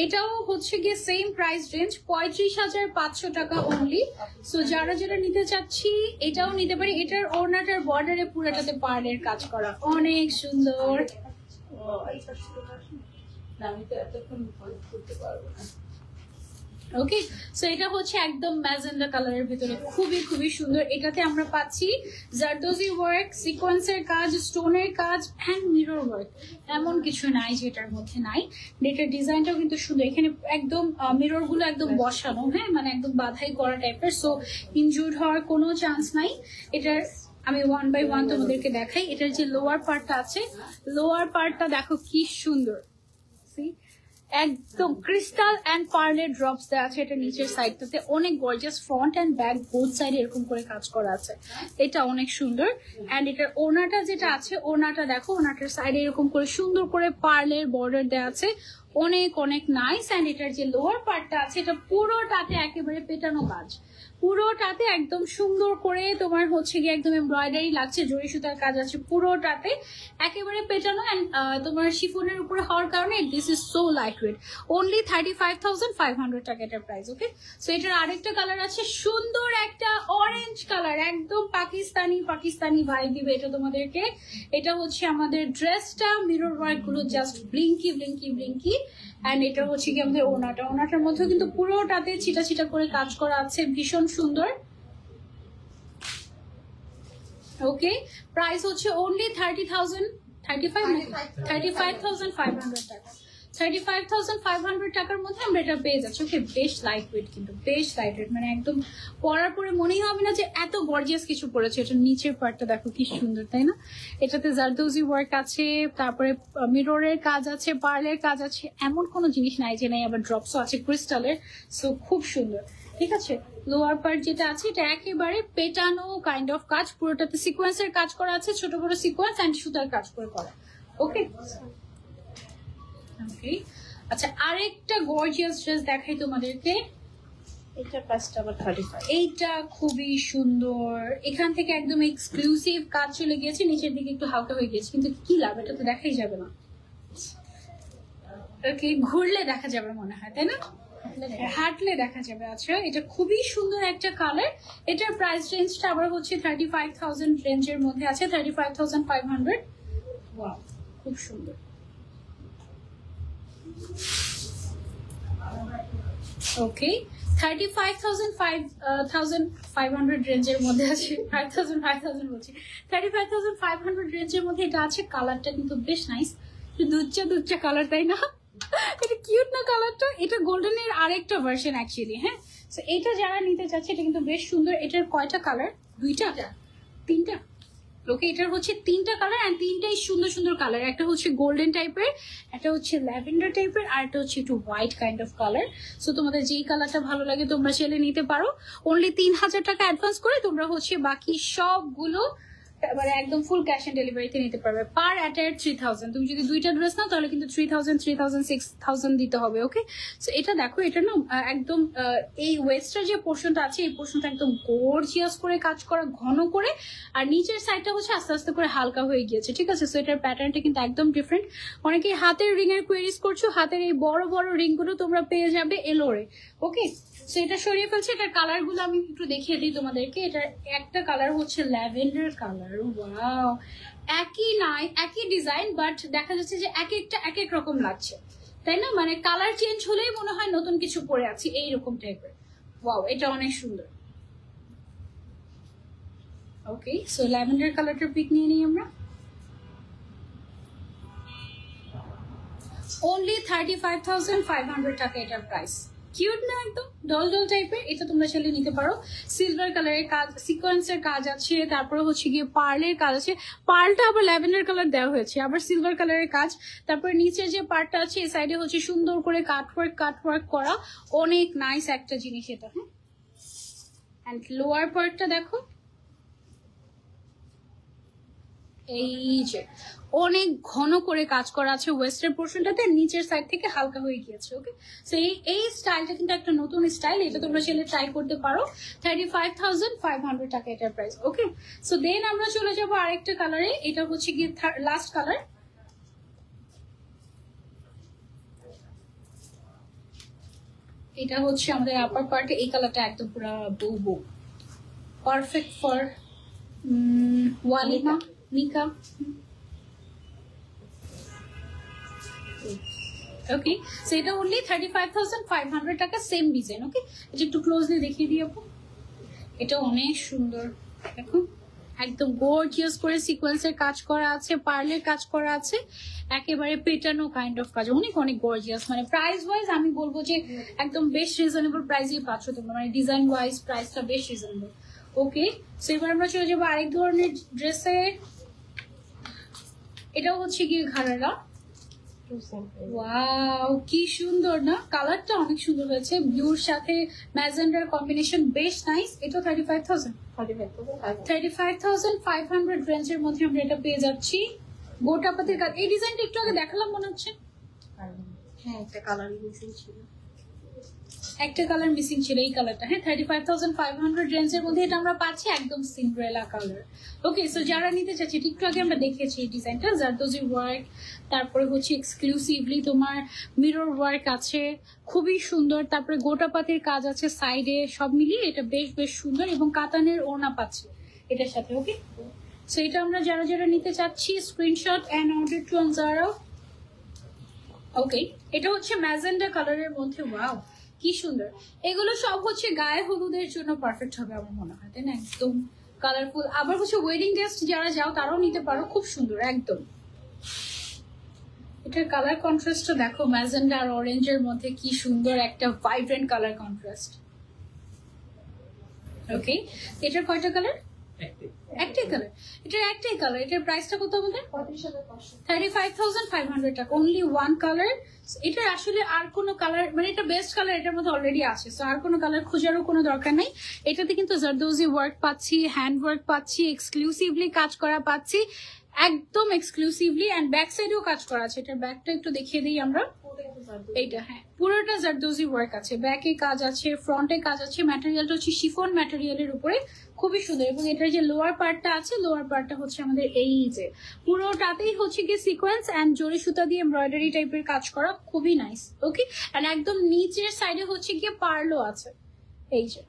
এটাও হচ্ছে গিয়ে সেম প্রাইস রেঞ্জ, 35,500 টাকা অনলি। সো যারা যারা নিতে চাচ্ছি এটাও নিতে পারি। এটার ওড়নাটার বর্ডারে পুরোটাতে পার্লের কাজ করা, অনেক সুন্দর। ওকে, সো এটা হচ্ছে একদম ম্যাজেন্ডা কালারের ভিতরে, খুবই খুবই সুন্দর। এটাতে আমরা পাচ্ছি জারদোজি ওয়ার্ক, সিকোয়েন্সের কাজ, স্টোনের কাজ এন্ড মিরর ওয়ার্ক। এমন কিছু নাই যেটার মধ্যে নাই। এটার ডিজাইনটাও কিন্তু সুন্দর, এখানে একদম মিরর গুলো একদম বসানো, হ্যাঁ মানে একদম বাধাই করা টাইপের, সো ইনজুর্ড হওয়ার কোনো চান্স নাই। এটার আমি ওয়ান বাই ওয়ান তোমাদেরকে দেখাই। এটার যে লোয়ার পার্টটা আছে, লোয়ার পার্টটা দেখো কি সুন্দর, একদম ক্রিস্টাল এন্ড পার্লের ড্রপস দেওয়া আছে। এটা নিচের সাইডটাতে অনেক gorgeous, front end back both side এরকম করে কাজ করা আছে, এটা অনেক সুন্দর। এন্ড এটার ওনাটা যেটা আছে, ওনাটা দেখো, ওনাটার সাইডে এরকম করে সুন্দর করে পার্লের বর্ডার দেওয়া আছে, অনেক অনেক নাইস। এন্ড এটার যে লোয়ার পার্টটা আছে এটা পুরোটাতে একেবারে পেটানো কাজ, পুরোটাতে একদম সুন্দর করে তোমার হচ্ছে গিয়ে একদম এমব্রয়ডারি লাগছে, জরি সুতার কাজ আছে পুরোটাতে, একেবারে পেটানো। এন্ড তোমার শিফনের উপরে হওয়ার কারণে this is so light weight. Only 35,500 টাকা এটার প্রাইস। ওকে, সো এটার আরেকটা কালার আছে, সুন্দর একটা অরেঞ্জ কালার, একদম পাকিস্তানি ভাইব দিবে এটা তোমাদেরকে। এটা হচ্ছে আমাদের ড্রেসটা, মিরর ওয়ার্ক গুলো জাস্ট ব্লিঙ্কি ব্লিঙ্কি ব্লিঙ্কি। এন্ড এটা হচ্ছে কি আমাদের ওনাটার মধ্যে কিন্তু পুরোটাতে ছিটা ছিটা করে কাজ করা আছে, ভীষণ সুন্দর। ওকে, প্রাইস হচ্ছে অনলি 35,500 টাকা। 35,500 টাকার মধ্যে আমরা এটা পেয়ে যাচ্ছি। ওকে, বেশ লাইট ওয়েট, কিন্তু বেশ লাইট ওয়েট, মানে একদম পরার পরে মনেই হবে না যে এত গর্জিয়াস কিছু পরেছে। এটা নিচের পার্টটা দেখো কি সুন্দর, তাই না? এটাতে জারদোজি ওয়ার্ক আছে, তারপরে মিররের কাজ আছে, পার্লের কাজ আছে, এমন কোনো জিনিস নাই যে নাই। আবার ড্রপসও আছে ক্রিস্টালের, সো খুব সুন্দর। ঠিক আছে, লোয়ার পার্ট যেটা আছে এটা একেবারে পেটানো কাইন্ড অফ কাজ, পুরোটাতে সিকোয়েন্সের কাজ করা আছে, ছোট বড় সিকোয়েন্স এন্ড সুতার কাজ করে করা। ওকে, ওকে, আচ্ছা আরেকটা গর্জিয়াস ড্রেস দেখাই তোমাদেরকে। এটা প্রাইসটা আবার 35। এইটা খুবই সুন্দর, এখান থেকে একদম এক্সক্লুসিভ কাজ চলে গিয়েছে, নিচের দিকে একটু হালকা হয়ে গেছে, কিন্তু কি লাভ, এটা তো দেখাই যাবে না। ওকে, ঘুরলে দেখা যাবে মনে হয়, তাই না? হাঁটলে দেখা যাবে। আচ্ছা, এটা খুবই সুন্দর একটা কালার। এটার প্রাইস রেঞ্জটা আবার হচ্ছে 35,000 রেঞ্জের মধ্যে আছে, 35,500। ওয়াও, খুব সুন্দর। ওকে, 35,500 রেঞ্জের মধ্যে আছে, 5,000 বলছি, 35,500 রেঞ্জের মধ্যে এটা আছে। কালারটা কিন্তু বেশ নাইস, দুচ্চা কালার, তাই না? এটা কিউট না কালারটা? এটা গোল্ডেনের আরেকটা ভার্সন অ্যাকচুয়ালি। হ্যাঁ, তো এটা যারা নিতে চাচ্ছে এটা কিন্তু বেশ সুন্দর। এটার কয়টা কালার? তিনটা। ওকে, এটার হচ্ছে 3টা কালার, এন্ড 3টাই সুন্দর সুন্দর কালার। একটা হচ্ছে গোল্ডেন টাইপের, একটা হচ্ছে ল্যাভেন্ডার টাইপের, আর একটা হচ্ছে একটু white kind of colour. So তোমাদের যেই কালারটা ভালো লাগে তোমরা চাইলে নিতে পারো। অনলি 3,000 টাকা অ্যাডভান্স করে তোমরা হচ্ছে বাকি সবগুলো মানে একদম ফুল ক্যাশ অন ডেলিভারিতে নিতে পারবে। পার অ্যাটায়ার 3,000। তুমি যদি 2টা ড্রেস নাও তাহলে কিন্তু 3,000, 6,000 দিতে হবে। ওকে, সো এটা দেখো, এটা না একদম এই ওয়েস্টটার যে পোর্শনটা আছে এই পোর্শনটা একদম গর্জিয়াস করে কাজ করা, ঘন করে, আর নিচের সাইডটা হচ্ছে আস্তে আস্তে করে হালকা হয়ে গিয়েছে। ঠিক আছে, সো এটার প্যাটার্নটা কিন্তু একদম ডিফারেন্ট। অনেকে হাতের রিং এর কোয়েরিজ করছো, হাতের এই বড় বড় রিং গুলো তোমরা পেয়ে যাবে এলোরে। ওকে, সো এটা সরিয়ে ফেলছে। এটার কালার গুলো আমি একটু দেখিয়ে দিই তোমাদেরকে। এটার একটা কালার হচ্ছে ল্যাভেন্ডার কালার। ওয়াও, একই নাই, একই ডিজাইন, বাট দেখা যাচ্ছে যে এক একটা এক এক রকম লাগছে, তাই না? মানে কালার চেঞ্জ হলেই মনে হয় নতুন কিছু পরে আছি, এইরকম টাইপের। ওয়াও, এটা অনেক সুন্দর। ওকে, সো ল্যাভেন্ডার কালারটার পিক নিয়ে নিই আমরা। অনলি 35,500 টাকা এটার প্রাইস। কিউট না একদম ডল ডল টাইপের, এটা তোমরা চাইলে নিতে পারো। সিলভার কালারের কাজ, সিকোয়েন্সের কাজ আছে, তারপরে হচ্ছে গিয়ে পার্লের কাজ আছে। পার্লটা আবার ল্যাভেন্ডার কালার দেওয়া হয়েছে, আবার সিলভার কালারের কাজ। তারপরে নিচের যে পার্টটা আছে এই সাইডে হচ্ছে সুন্দর করে কাটওয়ার্ক করা, অনেক নাইস একটা জিনিস এটা। হ্যাঁ, অ্যান্ড লোয়ার পার্টটা দেখো, এই যে অনেক ঘন করে কাজ করা আছে ওয়েস্টের পোর্শনটাতে, নিচের সাইড থেকে হালকা হয়ে গিয়েছে। ওকে, সো এই স্টাইলটা কিন্তু একটা নতুন স্টাইল, এটা তোমরা চাইলে ট্রাই করতে পারো। 35,500 টাকা এটার প্রাইস। ওকে, সো দেন আমরা চলে যাবো আরেকটা কালারে, এটা হচ্ছে গিয়ে লাস্ট কালার। এটা হচ্ছে আমাদের আপার পার্টে, এই কালারটা একদম পুরো বউ পারফেক্ট ফর ওয়ালিমা নিকা। ওকে, সো এটা অনলি 35,500 টাকা, সেম ডিজাইন। ওকে, এটা একটু ক্লোজলি দেখিয়ে দিই আপু, এটা অনেক সুন্দর। দেখো একদম গর্জিয়াস করে সিকোয়েন্সের কাজ করা আছে, পার্লের কাজ করা আছে, একেবারে পেটানো কাইন্ড অফ কাজ, অনেক অনেক গর্জিয়াস। মানে প্রাইস ওয়াইজ আমি বলবো যে একদম বেশ রিজনেবল প্রাইসেই পাচ্ছ তোমরা, মানে ডিজাইন ওয়াইজ প্রাইসটা বেশ রিজনেবল। ওকে, সো এবার আমরা চলে যাবো আরেক ধরনের ড্রেসে। এটাও হচ্ছে গিয়ে ঘাড়ারা। ওয়াও, কি সুন্দর না, কালারটা অনেক সুন্দর হয়েছে, ব্লুর সাথে ম্যাজেন্ডার কম্বিনেশন, বেশ নাইস। এটা 35,500 রেঞ্জের মধ্যে আমরা এটা পেয়ে যাচ্ছি। গোটা পাতির কাজ, এই ডিজাইনটা একটু আগে দেখালাম মনে হচ্ছে। হ্যাঁ, একটা কালার মিসিং ছিল, একটা কালার মিসিং ছিল, এই কালারটা। হ্যাঁ, 35,500 রেঞ্জের মধ্যে এটা আমরা পাচ্ছি, একদম সিন্ড্রেলা কালার। ওকে, সো যারা নিতে চাচ্ছি, একটু আগে আমরা দেখেছি এই ডিজাইনটা, জারদোজি ওয়ার্ক, তারপরে হচ্ছে এক্সক্লুসিভলি তোমার মিরর ওয়ার্ক আছে, খুবই সুন্দর। তারপরে গোটাপাতির কাজ আছে সাইডে, সব মিলিয়ে এটা বেশ বেশ সুন্দর, এবং কাতানের ওড়না পাচ্ছি এটার সাথে। ওকে, সো এটা আমরা যারা যারা নিতে চাচ্ছি, screenshot and order to Anjara. Okay, এটা হচ্ছে ম্যাজেন্ডা কালারের মধ্যে। ওয়াও, কি সুন্দর। এগুলো সব হচ্ছে গায়ে হলুদের জন্য পারফেক্ট হবে আমার মনে হয়, তাই না? একদম কালারফুল। আবার হচ্ছে ওয়েডিং গেস্ট যারা যাও তারাও নিতে পারো, খুব সুন্দর একদম। এটার কালার কন্ট্রাস্টটা দেখো, ম্যাজেন্ডা আর অরেঞ্জের মধ্যে কি সুন্দর একটা ভাইব্রেন্ট কালার কন্ট্রাস্ট। ওকে, এটার কয়টা কালার? একটাই কালার, এটার একটাই কালার। এটার প্রাইসটা কত আমাদের? 35,500 টাকা, অনলি ওয়ান কালার। এটার আসলে আর কোনো কালার, মানে এটা বেস্ট কালার এটার মধ্যে অলরেডি আছে, সো আর কোনো কালার খোঁজারও কোনো দরকার নেই। এটাতে কিন্তু জারদোজি ওয়ার্ক পাচ্ছি, হ্যান্ড ওয়ার্ক পাচ্ছি, এক্সক্লুসিভলি কাজ করা পাচ্ছি, একদম এক্সক্লুসিভলি। অ্যান্ড ব্যাক সাইডেও কাজ করা আছে। এটার ব্যাকটা একটু দেখিয়ে দিই আমরা। এইটা, হ্যাঁ, পুরোটা জারদোজি ওয়ার্ক আছে, ব্যাকে কাজ আছে, ফ্রন্টে কাজ আছে। ম্যাটেরিয়ালটা হচ্ছে শিফন ম্যাটেরিয়ালের উপরে, খুবই সুন্দর। এবং এটার যে লোয়ার পার্টটা আছে, লোয়ার পার্টটা হচ্ছে আমাদের এই যে পুরোটাতেই হচ্ছে কি সিকোয়েন্স এন্ড জরি সুতা দিয়ে এমব্রয়ডারি টাইপের কাজ করা, খুবই নাইস। ওকে, এন্ড একদম নিচের সাইডে হচ্ছে গিয়ে পার্লও আছে, এই যে।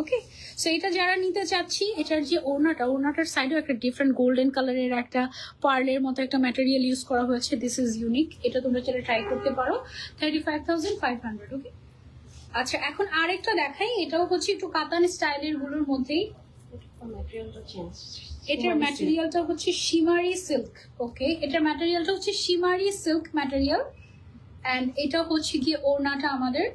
ওকে, সো এটা যারা নিতে চাচ্ছি, এটার যে ওড়নাটার সাইডেও একটা ডিফারেন্ট গোল্ডেন কালারের একটা পার্লের মতো একটা ম্যাটেরিয়াল ইউজ করা হয়েছে। দিস ইজ ইউনিক, এটা তোমরা চাইলে ট্রাই করতে পারো। 35,500। ওকে, আচ্ছা এখন আরেকটা দেখাই, এটাও হচ্ছে একটু কাতান স্টাইলের গুলোর মধ্যেই। এটার ম্যাটেরিয়ালটা হচ্ছে শিমারি সিল্ক। ওকে, এটার ম্যাটেরিয়ালটা হচ্ছে শিমারি সিল্ক ম্যাটেরিয়াল, এন্ড এটা হচ্ছে গিয়ে ওড়নাটা আমাদের।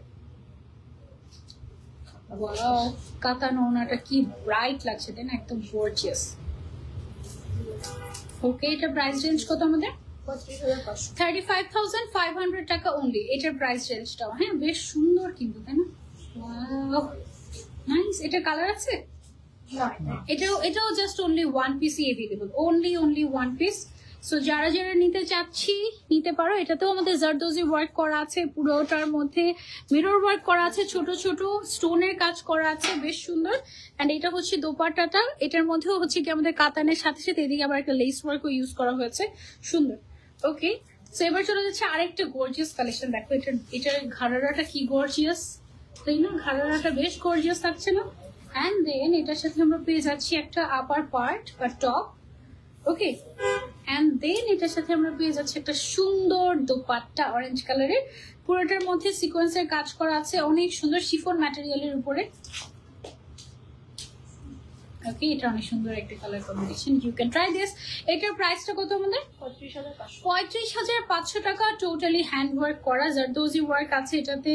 ওয়াও, কাতান ওড়নাটা কি ব্রাইট লাগছে, তাই না? একদম গর্জিয়াস। ওকে, এটা প্রাইস রেঞ্জ কত আমাদের? 35,500 টাকা অনলি, এটার প্রাইস রেঞ্জটাও। হ্যাঁ, বেশ সুন্দর কিন্তু, তাই না? Wow, nice. এটা কালার আছে? এটাও জাস্ট অনলি ওয়ান পিসই available, only one piece. So যারা যারা নিতে চাচ্ছি নিতে পারো। এটাতেও আমাদের জারদোজি ওয়ার্ক করা আছে, পুরোটার মধ্যে মিরর ওয়ার্ক করা আছে, ছোট ছোট স্টোনের কাজ করা আছে, বেশ সুন্দর। এন্ড এটা হচ্ছে দোপাট্টাটা, এটার মধ্যেও হচ্ছে কি আমাদের কাতানের সাথে সাথে এদিকে আবার একটা লেস ওয়ার্কও ইউজ করা হয়েছে, সুন্দর। ওকে, সো এবার চলে যাচ্ছে আরেকটা গর্জিয়াস কালেকশন। দেখো এটার ঘাড়ারাটা কি গর্জিয়াস, তাই না? ঘাড়ারাটা বেশ গর্জিয়াস থাকছে না? অ্যান্ড দেন এটার সাথে আমরা পেয়ে যাচ্ছি একটা আপার পার্ট বা টপ। ওকে, অ্যান্ড দেন এটার সাথে আমরা পেয়ে যাচ্ছি একটা সুন্দর দোপাট্টা অরেঞ্জ কালারের, পুরোটার মধ্যে সিকোয়েন্সের কাজ করা আছে, অনেক সুন্দর শিফন ম্যাটেরিয়ালের উপরে। ওকে, এটা অনেক সুন্দর একটা colour combination, you can try this. এটার প্রাইসটা কত আমাদের? 35,500 টাকা। টোটালি হ্যান্ড ওয়ার্ক করা, জারদোজি ওয়ার্ক আছে এটাতে,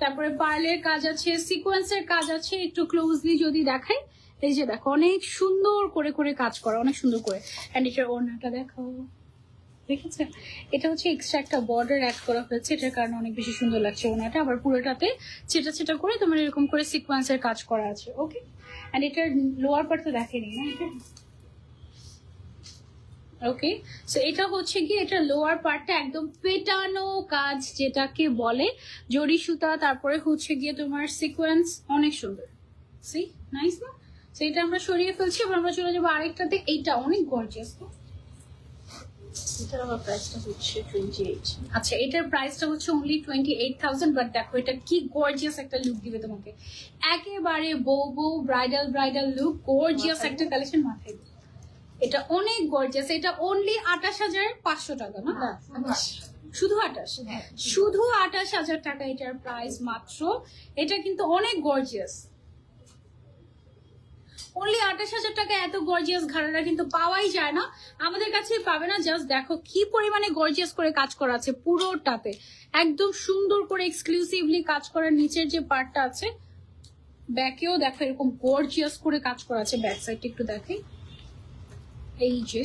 তারপরে পার্লের কাজ আছে, সিকোয়েন্সের কাজ আছে। একটু ক্লোজলি যদি দেখাই, এই যে দেখো অনেক সুন্দর করে করে কাজ করা, অনেক সুন্দর করে। অ্যান্ড এটার ওড়নাটা দেখো, দেখেছে? এটা হচ্ছে এক্সট্রা একটা বর্ডার অ্যাড করা হয়েছে, এটার কারণে অনেক বেশি সুন্দর লাগছে ওড়নাটা। আবার পুরোটাতে ছেটা ছেটা করে তোমার এরকম করে সিকোয়েন্সের কাজ করা আছে। ওকে, এন্ড এটার লোয়ার পার্ট তো দেখেনি না এটা। ওকে, সো এটা হচ্ছে কি, এটা লোয়ার পার্টটা একদম পেটানো কাজ যেটাকে বলে, জরি সুতা, তারপরে হচ্ছে গিয়ে তোমার সিকোয়েন্স, অনেক সুন্দর। সি নাইস না? সো এটা আমরা সরিয়ে ফেলছি, এবার আমরা চলে যাবো আরেকটাতে। এইটা অনেক গর্জিয়াস তো। এটার আমার প্রাইসটা হচ্ছে 28। আচ্ছা, এটার প্রাইসটা হচ্ছে অনলি 28,000। বাট দেখো এটা কি গর্জিয়াস একটা লুক দিবে তোমাকে, একেবারে বউ বউ ব্রাইডাল ব্রাইডাল লুক, গর্জিয়াস একটা কালেকশন মাথায়। এটা অনেক গর্জিয়াস। এটা অনলি 28,500 টাকা না? শুধু 28, শুধু 28,000 টাকা এটার প্রাইস মাত্র। এটা কিন্তু অনেক গর্জিয়াস, অনলি 28,000 টাকা। এত গর্জিয়াস ঘাড়ারা কিন্তু পাওয়াই যায় না, আমাদের কাছে পাবে না। জাস্ট দেখো কি পরিমাণে গর্জিয়াস করে কাজ করা আছে পুরোটাতে, একদম সুন্দর করে এক্সক্লুসিভলি কাজ করার। নিচের যে পার্টটা আছে, ব্যাকেও দেখো এরকম গর্জিয়াস করে কাজ করা আছে। ব্যাক সাইডটা একটু দেখাই, এই যে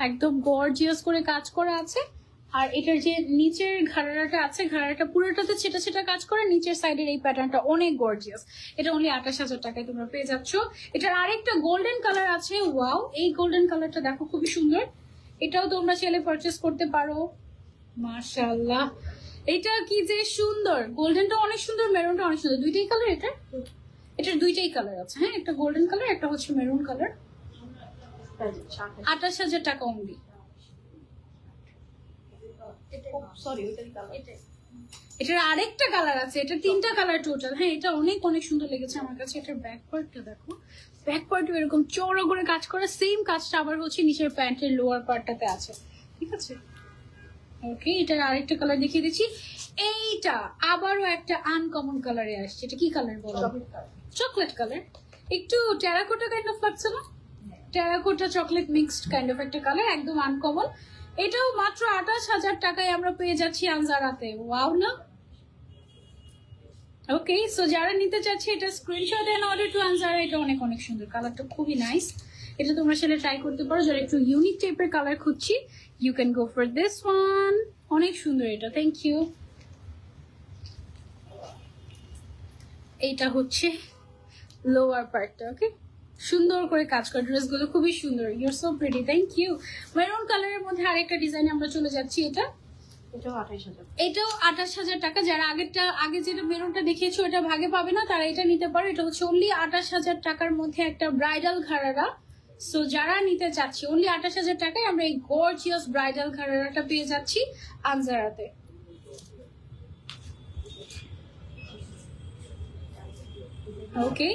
একদম গর্জিয়াস করে কাজ করা আছে। আর এটার যে নিচের ঘাড়াটা আছে, ঘাড়াটা পুরোটাতে ছেটা ছেটা কাজ করে, নিচের সাইডের এই প্যাটার্নটা অনেক গর্জিয়াস। এটা অনলি 28,000 টাকায় তোমরা পেয়ে যাচ্ছ। এটার আরেকটা গোল্ডেন কালার আছে, ওয়াও, এই গোল্ডেন কালারটা দেখো খুবই সুন্দর। এটাও তোমরা চাইলে পারচেস করতে পারো। মাশাআল্লাহ, এটা কি যে সুন্দর, গোল্ডেনটা অনেক সুন্দর, মেরুনটা অনেক সুন্দর, দুইটাই কালার। এটার দুইটাই কালার আছে। হ্যাঁ, একটা গোল্ডেন কালার, একটা হচ্ছে মেরুন কালার। 28,000 টাকা অনলি। এটার আরেকটা কালার আছে, এটা তিনটা কালার টোটাল। হ্যাঁ, এটা অনেক অনেক সুন্দর লেগেছে আমার কাছে। এটার ব্যাক পার্টটা দেখো, ব্যাক পার্ট এরকম চওড়া করে কাজ করা, সেম কাজটা আবার হচ্ছে নিচের প্যান্টের লোয়ার পার্টটাতে আছে। ঠিক আছে, ওকে, এটার আরেকটা কালার দেখিয়ে দিচ্ছি। এইটা আবারও একটা আনকমন কালারে আসছে। এটা কি কালার বলো? চকলেট কালার, একটু টেরাকোটা কাইন্ড অফ লাগছে না? Terracotta chocolate mixed kind of একটা কালার, একদম আনকমন। এটাও মাত্র 28,000 টাকায় আমরা পেয়ে যাচ্ছি আনজারাতে। ওয়াও না? ওকে, সো যারা নিতে চাচ্ছে এটা screenshot and order to Anjara. এটা অনেক অনেক সুন্দর, কালারটা খুবই নাইস। এটা তোমরা সেটা ট্রাই করতে পারো। যারা একটু ইউনিক টাইপের কালার খুঁজছি, you can go for this one. অনেক সুন্দর এটা, থ্যাংক ইউ। এইটা হচ্ছে লোয়ার পার্টটা। ওকে, সুন্দর করে কাজ করা, ড্রেসগুলো খুবই সুন্দর। You are so pretty, thank you. Maroon কালারের মধ্যে আরেকটা ডিজাইন আমরা চলে যাচ্ছি। এটাও 28,000 টাকা। যারা আগে যেটা মেরুনটা দেখিয়েছো এটা ভাগে পাবে না, তারা এটা নিতে পারো। এটা হচ্ছে অনলি 28,000 টাকার মধ্যে একটা ব্রাইডাল ঘাড়ারা। সো যারা নিতে চাচ্ছি, অনলি 28,000 টাকায় আমরা এই গর্জিয়াস ব্রাইডাল ঘাড়ারাটা পেয়ে যাচ্ছি আনজারাতে। ওকে,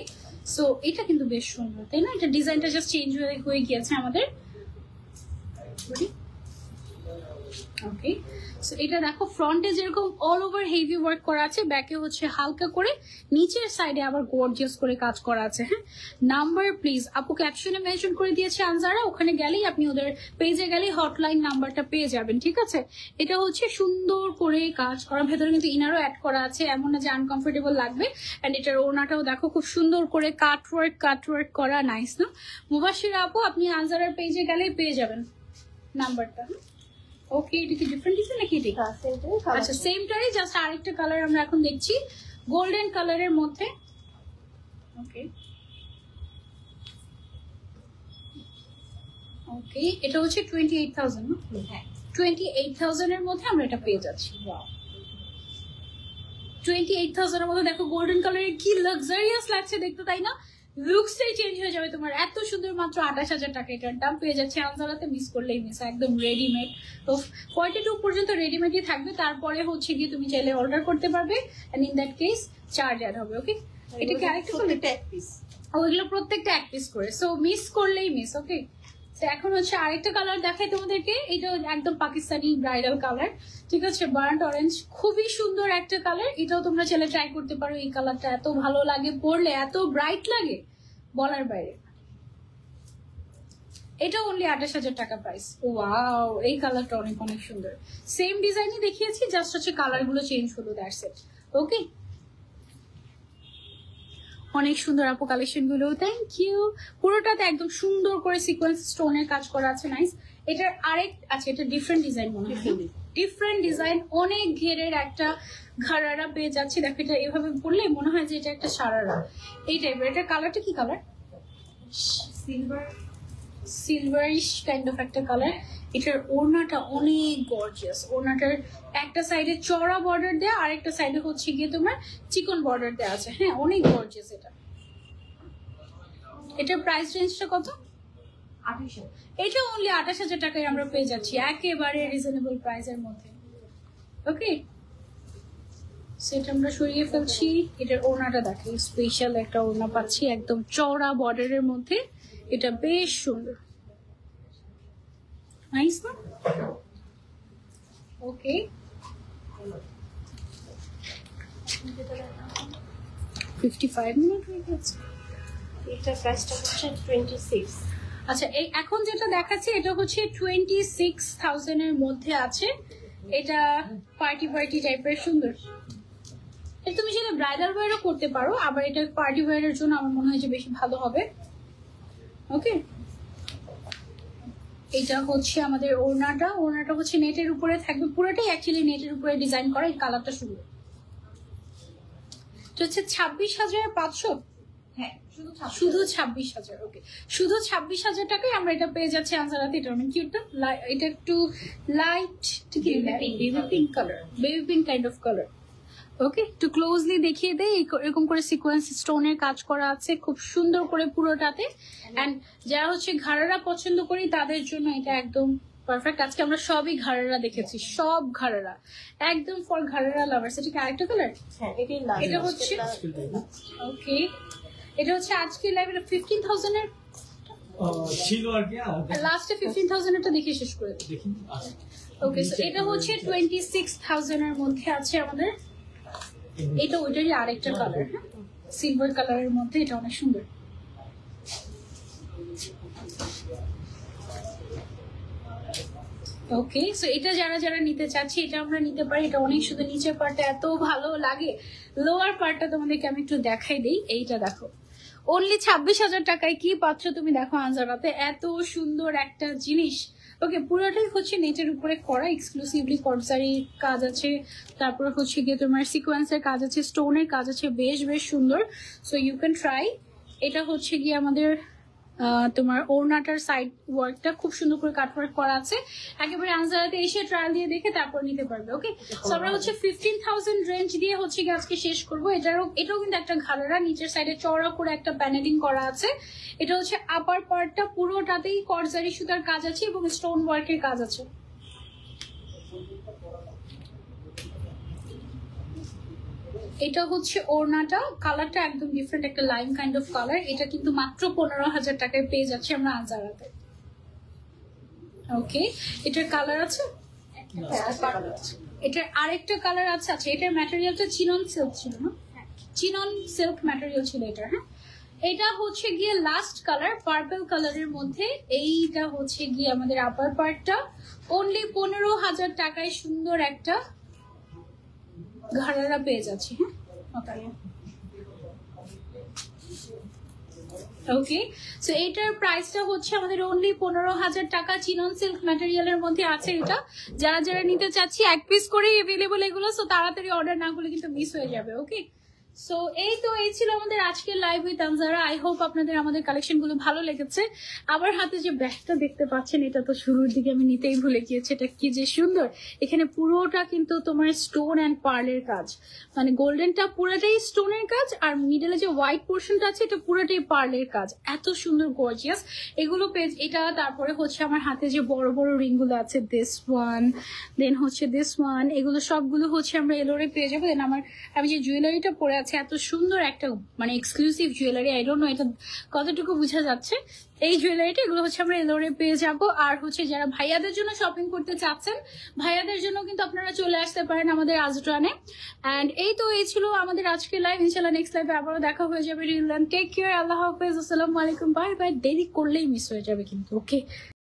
সো এটা কিন্তু বেশ সুন্দর, তাই না? এটা ডিজাইনটা জাস্ট চেঞ্জ হয়ে গিয়েছে আমাদের। ওকে, সো এটা দেখো ফ্রন্টে যেরকম অল ওভার হেভি ওয়ার্ক করা আছে, ব্যাকে হচ্ছে হালকা করে, নিচের সাইডে আবার গর্জিয়াস করে কাজ করা আছে। হ্যাঁ, নাম্বার প্লিজ আপু ক্যাপশনে মেনশন করে দিয়েছে আনজারা, ওখানে গেলেই আপনি ওদের পেজে গেলেই হটলাইন নাম্বারটা পেয়ে যাবেন। ঠিক আছে, এটা হচ্ছে সুন্দর করে কাজ করা, ভেতরে কিন্তু ইনারও অ্যাড করা আছে, এমন না যে আনকমফোর্টেবল লাগবে। অ্যান্ড এটার ওড়নাটাও দেখো খুব সুন্দর করে কাট ওয়ার্ক করা, নাইস না? মুবাশির আপু আপনি আনজারার পেজে গেলেই পেয়ে যাবেন নাম্বারটা। ওকে, এটা কি ডিফারেন্ট নাকি? এটা আচ্ছা, সেমটাই, জাস্ট আরেকটা কালার আমরা এখন দেখছি গোল্ডেন কালারের মধ্যে। ওকে ওকে, এটা হচ্ছে 28,000 না? 28,000 এর মধ্যে আমরা এটা পেয়ে যাচ্ছি। 28,000 এর মধ্যে দেখো গোল্ডেন কালারের কি লাক্সারিয়াস লাগছে দেখতে, তাই না? লুকসটাই চেঞ্জ হয়ে যাবে তোমার। এত সুন্দর, মাত্র 28,000 টাকা এটার দাম পেয়ে যাচ্ছে আনজারাতে। মিস করলেই মিস, একদম রেডিমেড। তো 42 পর্যন্ত রেডিমেডই থাকবে, তারপরে হচ্ছে গিয়ে তুমি চাইলে অর্ডার করতে পারবে, and in that case charge add হবে। ওকে, এটা কি আরেকটা এক পিস? ওইগুলো প্রত্যেকটা এক পিস করে, সো মিস করলেই মিস। ওকে, তো এখন হচ্ছে আরেকটা কালার দেখাই তোমাদেরকে। এটা একদম পাকিস্তানি ব্রাইডাল কালার। ঠিক আছে, বার্ন্ট অরেঞ্জ, খুবই সুন্দর একটা কালার। এটাও তোমরা চাইলে ট্রাই করতে পারো। এই কালারটা এত ভালো লাগে পরলে, এত ব্রাইট লাগে বলার বাইরে। এটা অনলি 28,000 টাকা প্রাইস। ওয়াও, এই কালারটা অনেক অনেক সুন্দর। সেম ডিজাইনই দেখিয়েছি, জাস্ট হচ্ছে কালার গুলো চেঞ্জ হলো, দ্যাটস ইট। ওকে, অনেক সুন্দর আপু কালেকশন গুলো, থ্যাংক ইউ। পুরোটাতে একদম সুন্দর করে সিকোয়েন্স স্টোনের কাজ করা আছে, নাইস। এটার আরেক আছে, এটা ডিফারেন্ট ডিজাইন মনে হয়, ডিফারেন্ট ডিজাইন, অনেক ঘেরের একটা ঘাড়ারা পেয়ে যাচ্ছি। দেখো এটা এভাবে পরলে মনে হয় যে এটা একটা সারারা এই টাইপের। এটা কালারটা কি কালার? সিলভারিশ কাইন্ড অফ একটা কালার। এটার ওড়নাটা অনেক গর্জিয়াস। ওড়নাটার একটা সাইডে চড়া বর্ডার দেয়া, আর একটা সাইডে হচ্ছে গিয়ে তোমার চিকন বর্ডার দেয়া আছে। হ্যাঁ, অনেক গর্জিয়াস এটা। এটার প্রাইস রেঞ্জটা কত? 28,000। এটা অনলি 28,000 টাকায় আমরা পেয়ে যাচ্ছি, একেবারে রিজনেবল প্রাইসের মধ্যে। ওকে, সেটা আমরা সরিয়ে ফেলছি। এটার ওড়নাটা দেখো, স্পেশাল একটা ওড়না পাচ্ছি, একদম চওড়া বর্ডারের মধ্যে। এটা বেশ সুন্দর, নাইস না? ওকে, 55 মিনিট হয়ে গেছে। এটা প্রাইসটা হচ্ছে 26। আচ্ছা, এই এখন যেটা দেখাচ্ছি এটা হচ্ছে 26,000 এর মধ্যে আছে। এটা পার্টি পার্টি টাইপের সুন্দর। এটা তুমি সেটা ব্রাইডাল ওয়্যারও করতে পারো, আবার এটা পার্টি ওয়্যারের জন্য আমার মনে হয় যে বেশি ভালো হবে। ওকে, এটা হচ্ছে আমাদের ওড়নাটা। ওড়নাটা হচ্ছে নেটের উপরে থাকবে, পুরোটাই অ্যাকচুয়ালি নেটের উপরে ডিজাইন করা। এই কালারটা সুন্দর। এটা হচ্ছে 26,500। হ্যাঁ, শুধু 26,000। ওকে, শুধু 26,000 টাকায় আমরা এটা পেয়ে যাচ্ছি আনসারাতে। এটা অনেক কিউট না? এটা একটু light baby pink colour, baby pink kind of colour. Okay, একটু ক্লোজলি দেখিয়ে দেই। এরকম করে সিকোয়েন্স স্টোনের কাজ করা আছে খুব সুন্দর করে পুরোটাতে। এন্ড যারা হচ্ছে ঘাড়ারা পছন্দ করি তাদের জন্য এটা একদম পারফেক্ট। আজকে আমরা সবই ঘাড়ারা দেখেছি, সব ঘাড়ারা একদম ফর ঘাড়ারা লাভার্স। এটা কি আরেকটা কালার? হ্যাঁ, এটা হচ্ছে ওকে, এটা হচ্ছে আজকে লাইভে 15,000 এর ছিল আর কি, লাস্টে 15,000 এটা দেখে শেষ করে দিই। ওকে, সো এটা হচ্ছে 26,000 এর মধ্যে আছে আমাদের। এটা ওইটারই আরেকটা কালার, হ্যাঁ, সিলভার কালারের মধ্যে। এটা অনেক সুন্দর। ওকে, সো এটা যারা যারা নিতে চাচ্ছি এটা আমরা নিতে পারি। এটা অনেক সুন্দর, নিচের পার্টটা এত ভালো লাগে। লোয়ার পার্টটা তোমাদেরকে আমি একটু দেখাই দিই। এইটা দেখো, অনলি 26,000 টাকায় কি পাচ্ছ তুমি দেখো আনজারাতে, এত সুন্দর একটা জিনিস। ওকে, পুরোটাই হচ্ছে নেটের উপরে করা, এক্সক্লুসিভলি কটসারি কাজ আছে, তারপর হচ্ছে গিয়ে তোমার সিকোয়েন্সের কাজ আছে, স্টোনের কাজ আছে, বেশ বেশ সুন্দর। So you can try. এটা হচ্ছে গিয়ে আমাদের তোমার ওড়নাটার সাইড ওয়ার্কটা খুব সুন্দর করে কাটওয়ার্ক করা আছে। একেবারে আনজারাতে এসে ট্রায়াল দিয়ে দেখে তারপর নিতে পারবে। ওকে, সো আমরা হচ্ছে 15,000 রেঞ্জ দিয়ে হচ্ছে গিয়ে আজকে শেষ করবো। এটাও কিন্তু একটা ঘাড়ারা, নিচের সাইডে চওড়া করে একটা প্যানেলিং করা আছে। এটা হচ্ছে আপার পার্টটা, পুরোটাতেই কটজারি সুতার কাজ আছে এবং স্টোন ওয়ার্কের কাজ আছে। এটা হচ্ছে ওড়নাটা, কালারটা একদম ডিফারেন্ট, একটা লাইম কাইন্ড অফ কালার। এটা কিন্তু মাত্র 15,000 টাকায় পেয়ে যাচ্ছে আমরা আনজারাতে। ওকে, এটার কালার আছে, এটার আরেকটা কালার আছে। আচ্ছা, এটার ম্যাটেরিয়ালটা চিনন সিল্ক ছিল না? চিনন সিল্ক ম্যাটেরিয়াল ছিল এটার। হ্যাঁ, এটা হচ্ছে গিয়ে লাস্ট কালার, পার্পল কালারের মধ্যে। এইটা হচ্ছে গিয়ে আমাদের আপার পার্টটা। অনলি 15,000 টাকায় সুন্দর একটা ঘাড়ারা পেয়ে যাচ্ছি। হ্যাঁ, ওকে, সো এটার প্রাইসটা হচ্ছে আমাদের অনলি 15,000 টাকা। চিনন সিল্ক ম্যাটেরিয়ালের মধ্যে আছে এটা। যারা যারা নিতে চাচ্ছি, এক পিস করেই এভেলেবল এগুলো, সো তাড়াতাড়ি অর্ডার না করলে কিন্তু মিস হয়ে যাবে। ওকে, সো এই ছিল আমাদের আজকের live with Anjara. I hope আপনাদের আমাদের কালেকশন গুলো ভালো লেগেছে। আমার হাতে যে ব্যাগটা দেখতে পাচ্ছেন, এটা তো শুরুর দিকে আমি নিতেই ভুলে গিয়েছি। এটা কি যে সুন্দর! এখানে পুরোটা কিন্তু তোমার স্টোন অ্যান্ড পার্লের কাজ, মানে গোল্ডেনটা পুরোটাই স্টোনের কাজ, আর মিডলে যে হোয়াইট পোর্শনটা আছে এটা পুরোটাই পার্লের কাজ। এত সুন্দর গর্জিয়াস এগুলো পেজ। এটা তারপরে হচ্ছে আমার হাতে যে বড় বড় রিং গুলো আছে, দিস ওয়ান, দেন হচ্ছে দিস ওয়ান, এগুলো সবগুলো হচ্ছে আমরা এলোরে পেয়ে যাবো। দেন আমি যে জুয়েলারিটা পরে আছি আছে এত সুন্দর একটা মানে exclusive jewellery. I don't know এটা কতটুকু বোঝা যাচ্ছে। এই জুয়েলারিটা এগুলো হচ্ছে আমরা এলোরে পেয়ে যাবো। আর হচ্ছে যারা ভাইয়াদের জন্য শপিং করতে চাচ্ছেন, ভাইয়াদের জন্য কিন্তু আপনারা চলে আসতে পারেন আমাদের আজরানে। অ্যান্ড এই ছিল আমাদের আজকের লাইভ। ইনশাল্লাহ নেক্সট লাইভে আবারও দেখা হয়ে যাবে। টেক কেয়ার, আল্লাহ হাফেজ, আসসালামু আলাইকুম, বাই বাই। দেরি করলেই মিস হয়ে যাবে কিন্তু, ওকে।